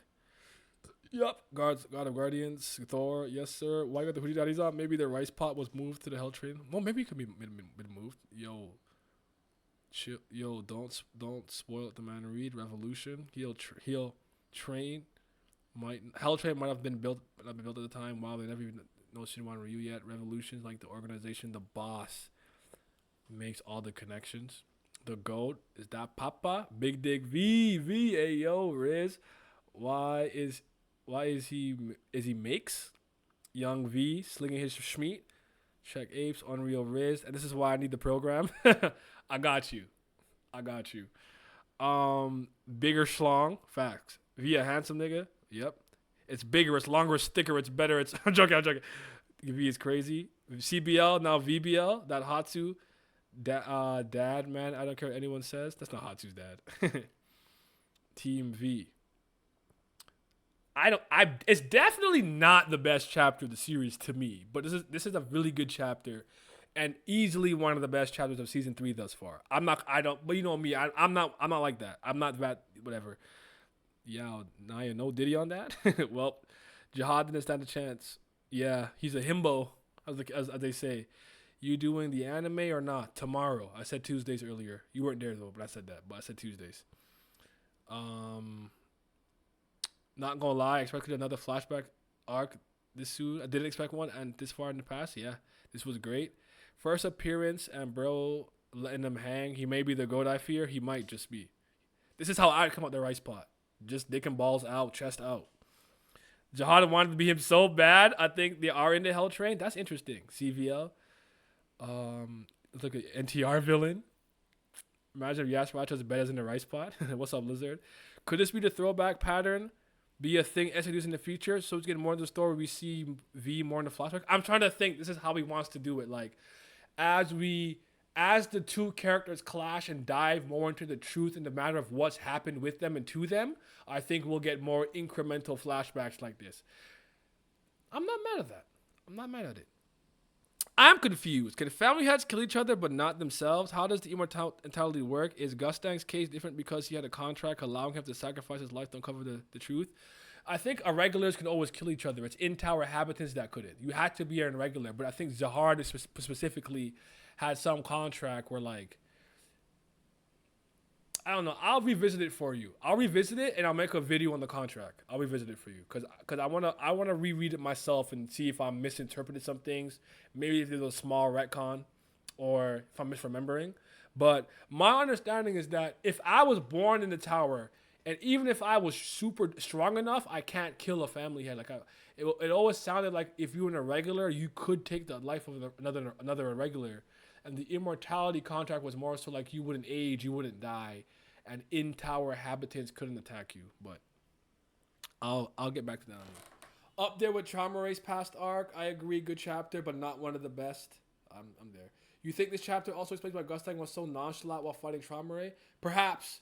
Yup. God of Guardians, Thor, yes sir. Why got the Hootie Daddies on? Maybe the rice pot was moved to the Hell Train. Well, maybe it could be been moved. Yo, chill. Yo, don't spoil it. The man read Revolution. He'll train. Hell Train might have been built at the time. Wow, they never even know Shinwan Ryu yet. Revolution's like the organization, the boss makes all the connections. The GOAT is that Papa Big Dick V. Hey yo Riz. Why is he makes Young V slinging his schmeat? Check apes, Unreal Riz, and this is why I need the program. I got you. Bigger schlong, facts. V a handsome nigga. Yep. It's bigger, it's longer, it's thicker, it's better. I'm joking. V is crazy. CBL now VBL. That Hatsu, dad man. I don't care what anyone says. That's not Hatsu's dad. Team V. It's definitely not the best chapter of the series to me, but this is a really good chapter, and easily one of the best chapters of season 3 thus far. But you know me, I'm not like that. I'm not that whatever. Yeah, Naya, no Diddy on that. Well, Jihad didn't stand a chance. Yeah, he's a himbo, as they say. You doing the anime or not? Tomorrow. I said Tuesdays earlier. You weren't there though, but I said that. But I said Tuesdays. Not gonna lie, I expected another flashback arc this soon. I didn't expect one, and this far in the past, yeah, this was great. First appearance, and bro letting them hang. He may be the goat I fear. He might just be. This is how I come out the rice pot. Just dick and balls out, chest out. Jihad wanted to be him so bad. I think they are in the hell train. That's interesting. CVL. Look at NTR villain. Imagine if Yasracha's bed is in the rice pot. What's up, Lizard? Could this be the throwback pattern? Be a thing introduced in the future, so it's getting more of the story. We see V more in the flashback. I'm trying to think. This is how he wants to do it. Like, as the two characters clash and dive more into the truth in the matter of what's happened with them and to them, I think we'll get more incremental flashbacks like this. I'm not mad at that. I'm not mad at it. I'm confused. Can family heads kill each other but not themselves? How does the immortality work? Is Gustang's case different because he had a contract allowing him to sacrifice his life to uncover the truth? I think irregulars can always kill each other. It's in-tower habitants that couldn't. You had to be an irregular, but I think Zahard specifically had some contract where, like, I don't know. I'll revisit it for you. I'll revisit it and I'll make a video on the contract. I'll revisit it for you because I wanna reread it myself and see if I misinterpreted some things. Maybe if there's a small retcon or if I'm misremembering. But my understanding is that if I was born in the tower and even if I was super strong enough, I can't kill a family head. Like it always sounded like if you were an irregular, you could take the life of another irregular. And the immortality contract was more so like you wouldn't age, you wouldn't die, and in-tower habitants couldn't attack you. But I'll get back to that. Up there with Traumare's past arc, I agree, good chapter, but not one of the best. I'm there. You think this chapter also explains why Gustang was so nonchalant while fighting Traumare? Perhaps.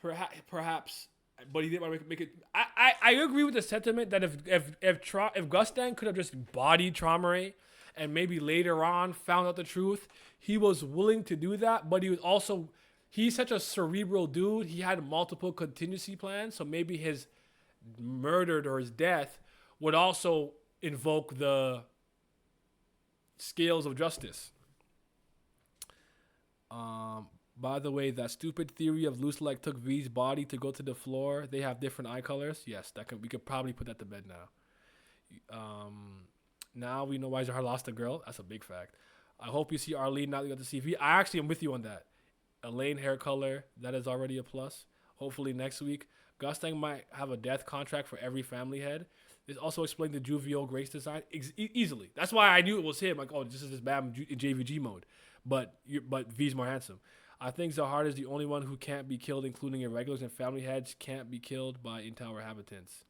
But he didn't want to make it. I agree with the sentiment that if Gustang could have just bodied Traumare and maybe later on found out the truth, he was willing to do that, but he's such a cerebral dude. He had multiple contingency plans, so maybe his murder or his death would also invoke the scales of justice. By the way, that stupid theory of Loose Leg took V's body to go to the floor. They have different eye colors. Yes, we could probably put that to bed now. Now we know why Zahar lost a girl. That's a big fact. I hope you see Arlene now that you got the CV. I actually am with you on that. Elaine hair color, that is already a plus. Hopefully next week. Gustang might have a death contract for every family head. This also explained the Juvio Grace design easily. That's why I knew it was him. Like, oh, this is this Bam in JVG mode. But V's more handsome. I think Zahar is the only one who can't be killed, including irregulars and family heads can't be killed by in-tower habitants.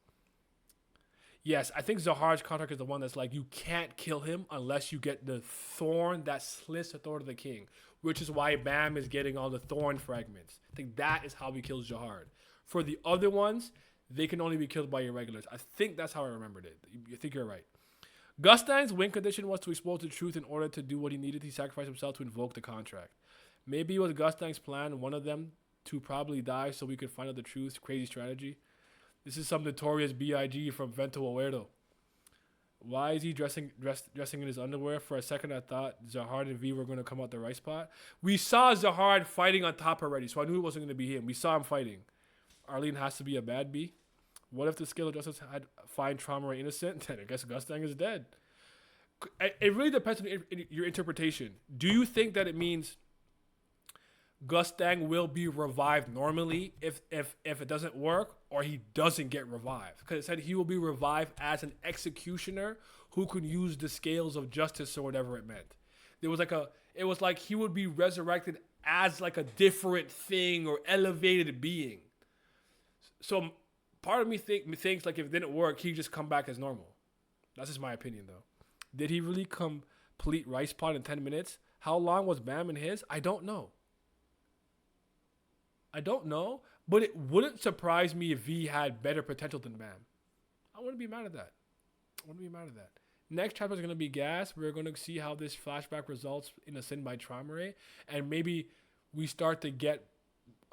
Yes, I think Zahar's contract is the one that's like, you can't kill him unless you get the thorn that slits the thorn of the king, which is why Bam is getting all the thorn fragments. I think that is how he kills Zahar. For the other ones, they can only be killed by irregulars. I think that's how I remembered it. I think you're right. Gustang's win condition was to expose the truth in order to do what he needed. He sacrificed himself to invoke the contract. Maybe it was Gustang's plan, one of them, to probably die so we could find out the truth. Crazy strategy. This is some notorious B.I.G. from Vento Aguero. Why is he dressing in his underwear? For a second, I thought Zahard and V were going to come out the rice pot. We saw Zahard fighting on top already, so I knew it wasn't going to be him. We saw him fighting. Arlene has to be a bad B. What if the scale of justice had find Traumare innocent? Then I guess Gustang is dead. It really depends on your interpretation. Do you think that it means Gustang will be revived normally if it doesn't work, or he doesn't get revived? Because it said he will be revived as an executioner who can use the scales of justice or whatever it meant. It was like he would be resurrected as like a different thing or elevated being. So part of me thinks like if it didn't work, he'd just come back as normal. That's just my opinion though. Did he really complete rice pot in 10 minutes? How long was Bam in his? I don't know, but it wouldn't surprise me if V had better potential than Bam. I wouldn't be mad at that. Next chapter is going to be gas. We're going to see how this flashback results in a sin by Traumare, and maybe we start to get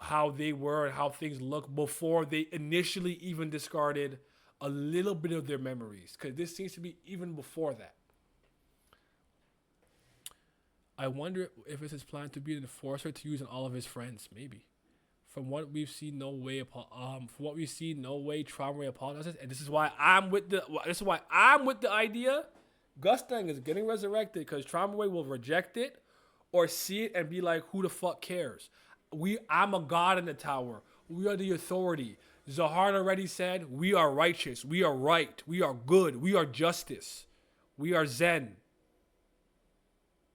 how they were and how things look before they initially even discarded a little bit of their memories, because this seems to be even before that. I wonder if it's his plan to be an enforcer to use on all of his friends, maybe. From what we've seen, no way. From what we've seen, no way. Trauma apologizes, and this is why I'm with the. This is why I'm with the idea. Gustang is getting resurrected because Trauma will reject it, or see it and be like, "Who the fuck cares? I'm a god in the tower. We are the authority." Zahar already said, "We are righteous. We are right. We are good. We are justice. We are Zen."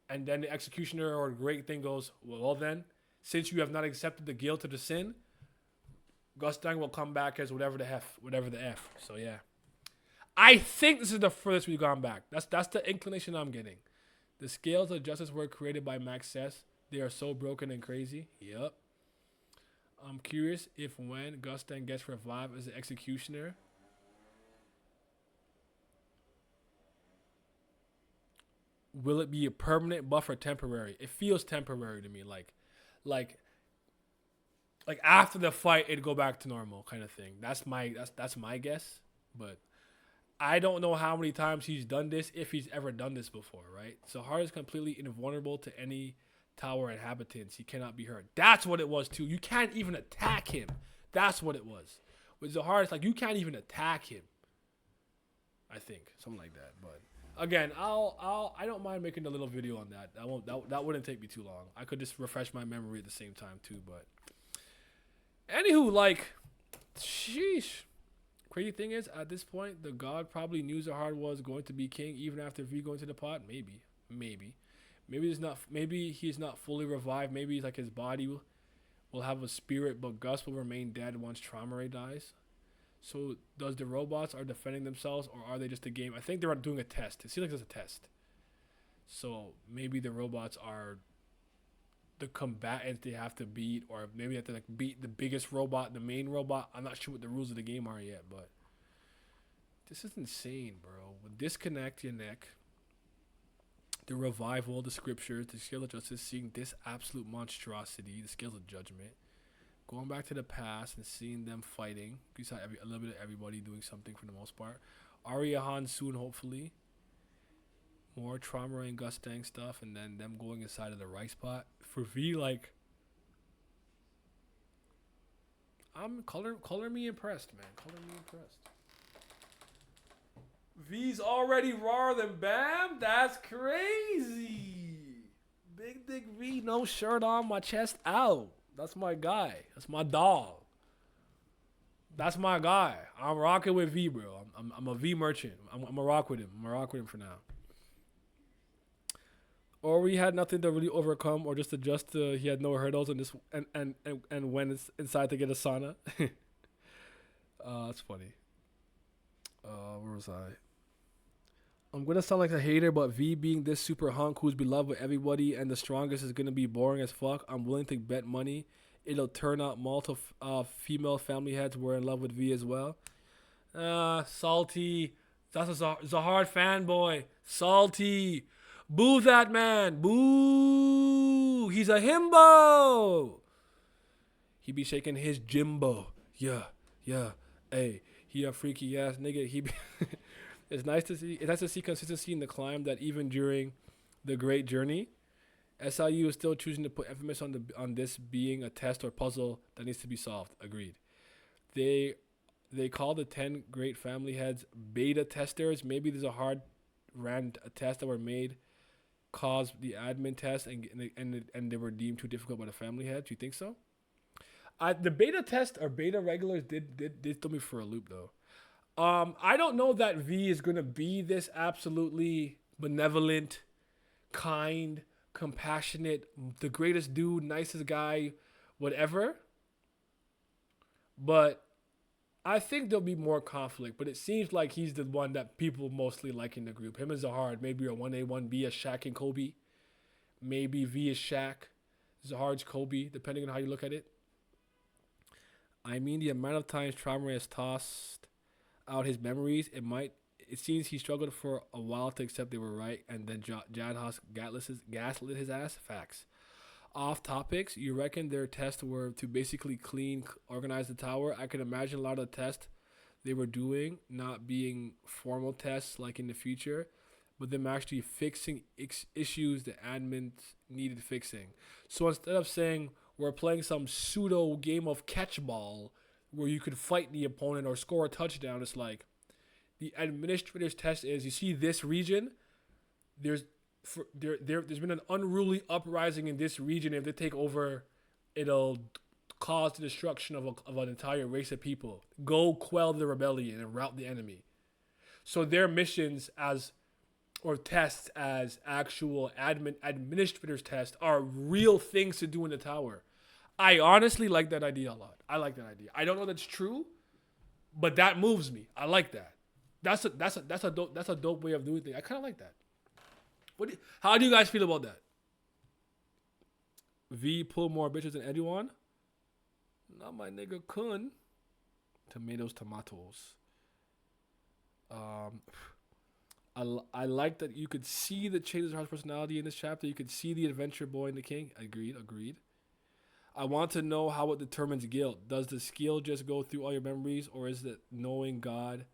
And then the executioner or the great thing goes, "Well then, since you have not accepted the guilt of the sin, Gustang will come back as whatever the F. So yeah, I think this is the furthest we've gone back. That's the inclination I'm getting. The scales of justice were created by Max Sess. They are so broken and crazy. Yep. I'm curious if when Gustang gets revived as an executioner, will it be a permanent buff or temporary? It feels temporary to me, like after the fight, it'd go back to normal kind of thing. That's my guess, but I don't know how many times he's done this, if he's ever done this before, right? Zahar is completely invulnerable to any tower inhabitants. He cannot be hurt. That's what it was too. You can't even attack him. That's what it was. With Zahar, it's like you can't even attack him. I think something like that. But again, I don't mind making a little video on that. That wouldn't take me too long. I could just refresh my memory at the same time too. But anywho, like, sheesh. Crazy thing is, at this point, the god probably knew Zahar was going to be king even after V going to the pot. Maybe he's not fully revived. Maybe like his body will have a spirit, but Gus will remain dead once Traumare dies. So does the robots are defending themselves, or are they just a game? I think they're doing a test. It seems like it's a test. So maybe the robots are the combatants they have to beat, or maybe they have to like beat the biggest robot, the main robot. I'm not sure what the rules of the game are yet, but this is insane, bro. With disconnect your neck, the revival, the scriptures, the scale of justice, seeing this absolute monstrosity, the scales of judgment, going back to the past and seeing them fighting. You saw a little bit of everybody doing something for the most part. Arya Han soon, hopefully. More Trauma and Gustang stuff, and then them going inside of the rice pot. For V, like, I'm color me impressed, man. Color me impressed. V's already rawer than Bam? That's crazy. Big Dick V, no shirt on, my chest out. That's my guy. That's my dog. That's my guy. I'm rocking with V, bro. I'm a V merchant. I'm gonna rock with him. I'm gonna rock with him for now. Or we had nothing to really overcome, or just adjust to he had no hurdles and this and went inside to get a sauna. That's funny. Where was I? I'm gonna sound like a hater, but V being this super hunk who's beloved with everybody and the strongest is gonna be boring as fuck. I'm willing to bet money it'll turn out multiple female family heads were in love with V as well. Salty. That's a Zahar fanboy. Salty. Boo that man. Boo. He's a himbo. He be shaking his Jimbo. Yeah. Hey, he a freaky ass nigga. He be It's nice to see consistency in the climb that even during the great journey, SIU is still choosing to put emphasis on this being a test or puzzle that needs to be solved. Agreed. They call the 10 great family heads beta testers. Maybe there's a hard ran a test that were made caused the admin test and they were deemed too difficult by the family heads. You think so? The beta test or beta regulars did throw me for a loop though. I don't know that V is gonna be this absolutely benevolent, kind, compassionate, the greatest dude, nicest guy, whatever. But I think there'll be more conflict. But it seems like he's the one that people mostly like in the group. Him and Zahar, maybe a 1A, 1B as Shaq and Kobe. Maybe V is Shaq, Zahar's Kobe, depending on how you look at it. I mean, the amount of times Traumare has tossed out his memories, it seems he struggled for a while to accept they were right, and then Jadhaus gaslit his ass. Facts. Off topics, you reckon their tests were to basically organize the tower? I can imagine a lot of the tests they were doing not being formal tests like in the future, but them actually fixing issues the admins needed fixing. So instead of saying, we're playing some pseudo game of catchball where you could fight the opponent or score a touchdown. It's like the administrator's test is, you see this region, there's there's been an unruly uprising in this region. If they take over, it'll cause the destruction of an entire race of people. Go quell the rebellion and rout the enemy. So their missions as or tests as actual administrators tests are real things to do in the tower. I honestly like that idea a lot. I like that idea. I don't know that's true, but that moves me. I like that. That's a dope way of doing things. I kind of like that. How do you guys feel about that? V pull more bitches than anyone? Not my nigga Kun. Tomatoes. I like that you could see the changes in Zahard's personality in this chapter. You could see the adventure boy and the king. Agreed. I want to know how it determines guilt. Does the skill just go through all your memories, or is it knowing God?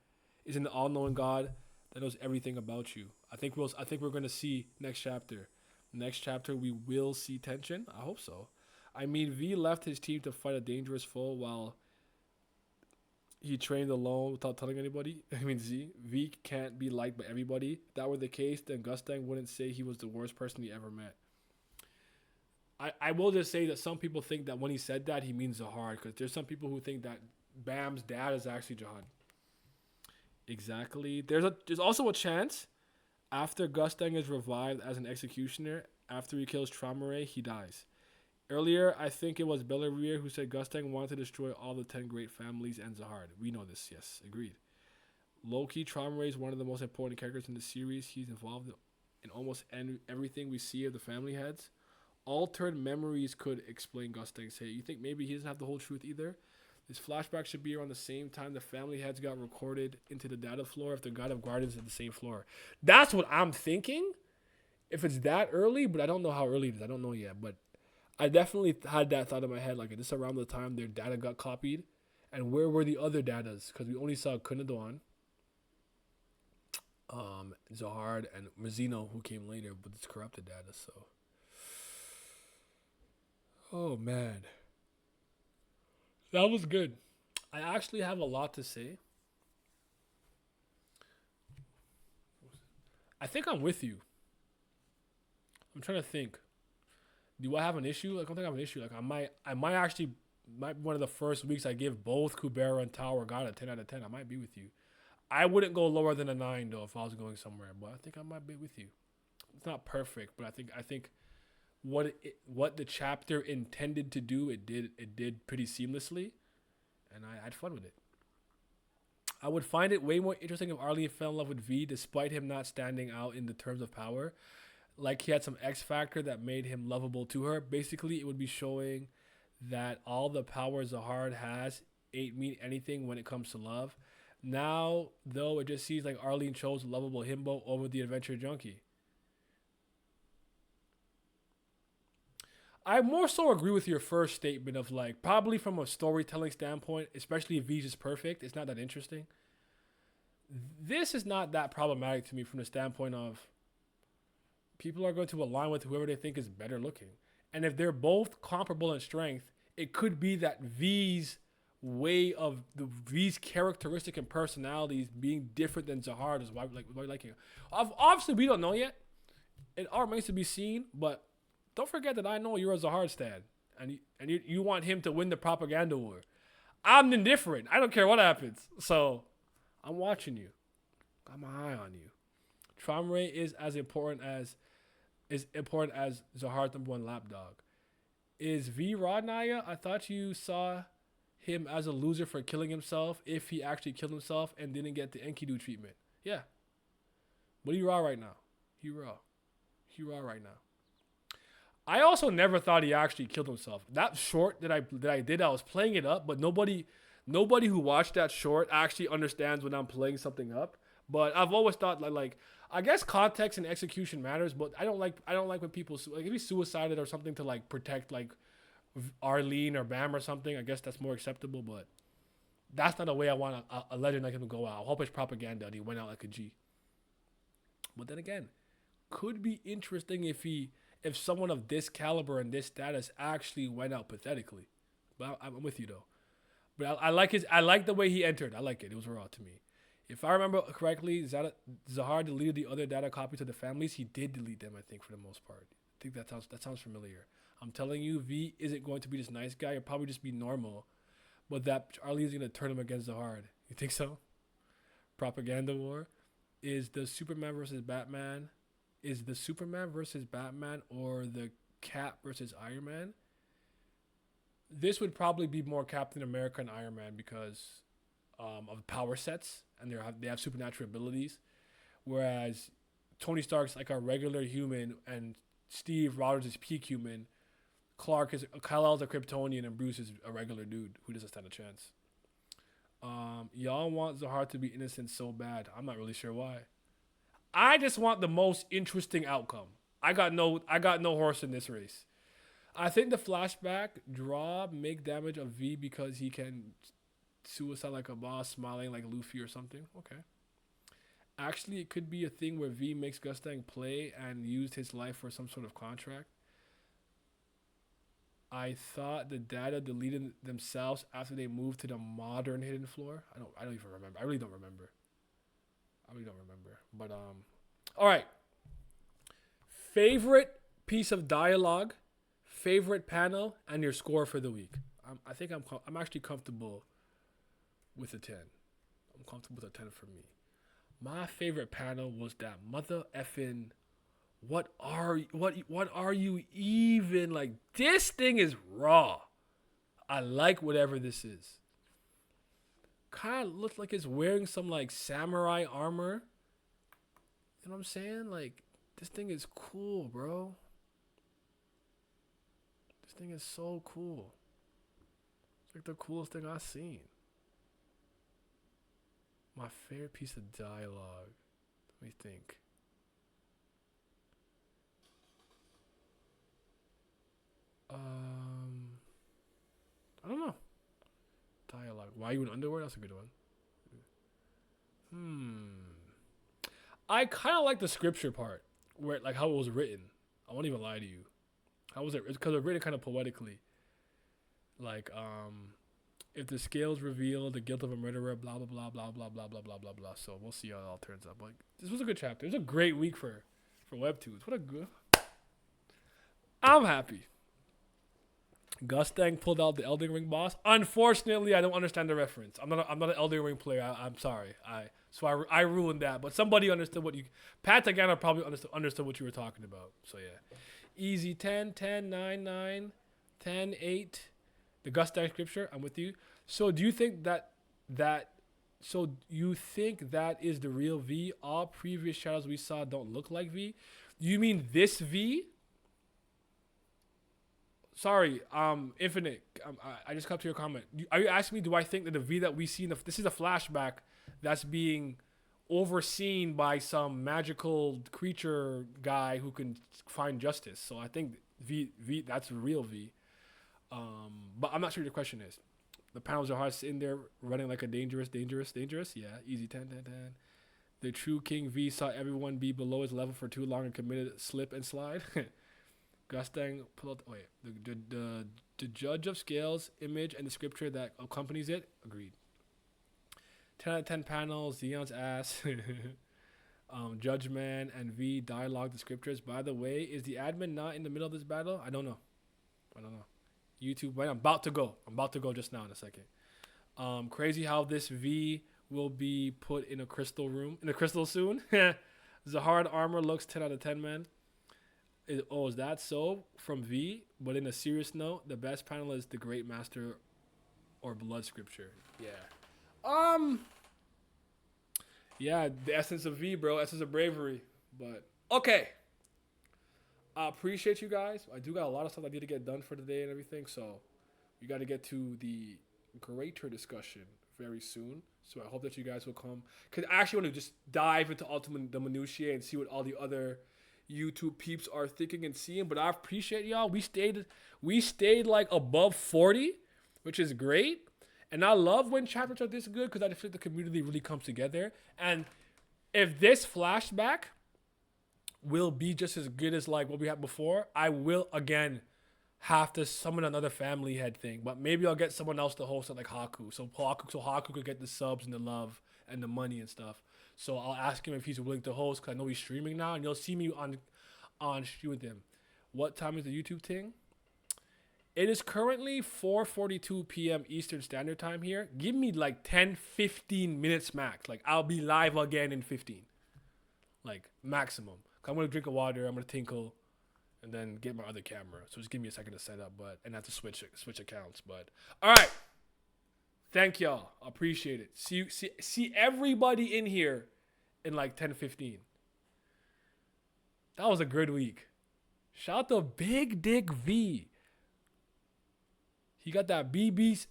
Isn't the all-knowing God that knows everything about you? I think we're going to see next chapter. Next chapter we will see tension. I hope so. I mean, V left his team to fight a dangerous foe while he trained alone without telling anybody. I mean, V can't be liked by everybody. If that were the case, then Gustang wouldn't say he was the worst person he ever met. I will just say that some people think that when he said that, he means Zahard, because there's some people who think that Bam's dad is actually Jahan. Exactly. There's also a chance after Gustang is revived as an executioner, after he kills Traumeré, he dies. Earlier, I think it was Belarier who said Gustang wanted to destroy all the 10 great families and Zahard. We know this, yes, agreed. Loki, Traumeré is one of the most important characters in the series. He's involved in almost everything we see of the family heads. Altered memories could explain Gustang's hate. You think maybe he doesn't have the whole truth either? This flashback should be around the same time the family heads got recorded into the data floor if the God of Guardians is the same floor. That's what I'm thinking. If it's that early, but I don't know how early it is. I don't know yet, but I definitely had that thought in my head. Like, this around the time their data got copied. And where were the other datas? Because we only saw Kunadon, Zahard, and Mazzino, who came later, but it's corrupted data, so. Oh, man. That was good. I actually have a lot to say. I think I'm with you. I'm trying to think. Do I have an issue? I don't think I have an issue. Like, I might actually be one of the first weeks I give both Kubera and Tower God a 10 out of 10. I might be with you. I wouldn't go lower than a 9 though if I was going somewhere, but I think I might be with you. It's not perfect, but I think what the chapter intended to do, it did pretty seamlessly, and I had fun with it. I would find it way more interesting if Arlene fell in love with V despite him not standing out in the terms of power. Like he had some X factor that made him lovable to her. Basically, it would be showing that all the power Zahard has ain't mean anything when it comes to love. Now, though, it just seems like Arlene chose lovable himbo over the adventure junkie. I more so agree with your first statement of, like, probably from a storytelling standpoint, especially if V's is perfect, it's not that interesting. This is not that problematic to me from the standpoint of people are going to align with whoever they think is better looking. And if they're both comparable in strength, it could be that V's characteristic and personalities being different than Zahard is why we liking it. Obviously, we don't know yet. It all remains to be seen, but don't forget that I know you're a Zahard stan, and you want him to win the propaganda war. I'm indifferent. I don't care what happens. So I'm watching you. Got my eye on you. Traumeré is as important as Zahard's number 1 lapdog. Is V Rodnaya? I thought you saw him as a loser for killing himself if he actually killed himself and didn't get the Enkidu treatment. Yeah. But he raw right now. He raw right now. I also never thought he actually killed himself. That short that I did, I was playing it up, but nobody who watched that short actually understands when I'm playing something up. But I've always thought like I guess context and execution matters, but I don't like when people like if he suicided or something to like protect like Arlene or Bam or something. I guess that's more acceptable, but that's not the way I want a legend like him to go out. I hope it's propaganda and he went out like a G. But then again, could be interesting if he if someone of this caliber and this status actually went out pathetically. But I'm with you though. But I like I like the way he entered. I like it. It was raw to me. If I remember correctly, Zahar deleted the other data copies to the families. He did delete them, I think, for the most part. I think that sounds familiar. I'm telling you, V isn't going to be this nice guy. He'll probably just be normal. But that Charlie is going to turn him against Zahar. You think so? Propaganda war. Is the Superman versus Batman? Is the Superman versus Batman or the Cap versus Iron Man? This would probably be more Captain America and Iron Man because of power sets and they have supernatural abilities, whereas Tony Stark's like a regular human and Steve Rogers is peak human. Kal-El's a Kryptonian and Bruce is a regular dude who doesn't stand a chance. Y'all want Zahar to be innocent so bad. I'm not really sure why. I just want the most interesting outcome. I got no horse in this race. I think the flashback draw make damage of V because he can suicide like a boss, smiling like Luffy or something. Okay. Actually, it could be a thing where V makes Gustang play and used his life for some sort of contract. I thought the data deleted themselves after they moved to the modern hidden floor. I don't even remember. I really don't remember. But all right. Favorite piece of dialogue, favorite panel, and your score for the week. I think I'm actually comfortable with a 10. I'm comfortable with a 10 for me. My favorite panel was that mother effing. What are you even like? This thing is raw. I like whatever this is. Kind of looks like it's wearing some like samurai armor. You know what I'm saying? Like this thing is cool, bro. This thing is so cool. It's like the coolest thing I've seen. My favorite piece of dialogue. Let me think. I don't know. Dialogue. Why you in underwear? That's a good one. I kind of like the scripture part, where like how it was written. I won't even lie to you. How was it? Because it's written kind of poetically. Like, if the scales reveal the guilt of a murderer, blah blah blah blah blah blah blah blah blah blah. So we'll see how it all turns out. But this was a good chapter. It was a great week for Webtoons. What a good. I'm happy. Gustang pulled out the Elden Ring boss. Unfortunately, I don't understand the reference. I'm not an Elden Ring player. I'm sorry. I ruined that. But somebody understood what you. Pat Tagana probably understood what you were talking about. So yeah, easy 10, 10, 9, 9, 10, 8. The Gustang scripture. I'm with you. So do you think that? So you think that is the real V? All previous shadows we saw don't look like V. You mean this V? Sorry, Infinite. I just got to your comment. Are you asking me? Do I think that the V that we see this is a flashback that's being overseen by some magical creature guy who can find justice? So I think V that's the real V. But I'm not sure what the question is. The panels are hard sitting there running like a dangerous. Yeah, easy 10, 10, 10. The true King V saw everyone be below his level for too long and committed slip and slide. Gustang pull out. Wait, the judge of scales image and the scripture that accompanies it. Agreed. 10 out of 10 panels. Zeon's ass. Judge Man and V dialogue the scriptures. By the way, is the admin not in the middle of this battle? I don't know. YouTube. Wait, I'm about to go just now in a second. Crazy how this V will be put in a crystal room. In a crystal soon. Zahard armor looks 10 out of 10, man. Is that so? From V? But in a serious note, the best panel is the Great Master or Blood Scripture. Yeah. Yeah, the essence of V, bro. Essence of bravery. But, okay. I appreciate you guys. I do got a lot of stuff I need to get done for today and everything. So, we got to get to the greater discussion very soon. So, I hope that you guys will come. Because I actually want to just dive into the minutiae and see what all the other YouTube peeps are thinking and seeing, but I appreciate y'all. We stayed like above 40, which is great. And I love when chapters are this good because I think the community really comes together. And if this flashback will be just as good as like what we had before, I will again have to summon another family head thing. But maybe I'll get someone else to host it like Haku. So Haku could get the subs and the love and the money and stuff. So I'll ask him if he's willing to host because I know he's streaming now, and you'll see me on stream with him. What time is the YouTube thing? It is currently 4:42 p.m. Eastern Standard Time here. Give me like 10, 15 minutes max. Like I'll be live again in 15. Like maximum. I'm gonna drink a water. I'm gonna tinkle, and then get my other camera. So just give me a second to set up, and have to switch accounts. But all right. Thank y'all. Appreciate it. See everybody in here in like 10, 15. That was a good week. Shout out to Big Dick V. He got that BB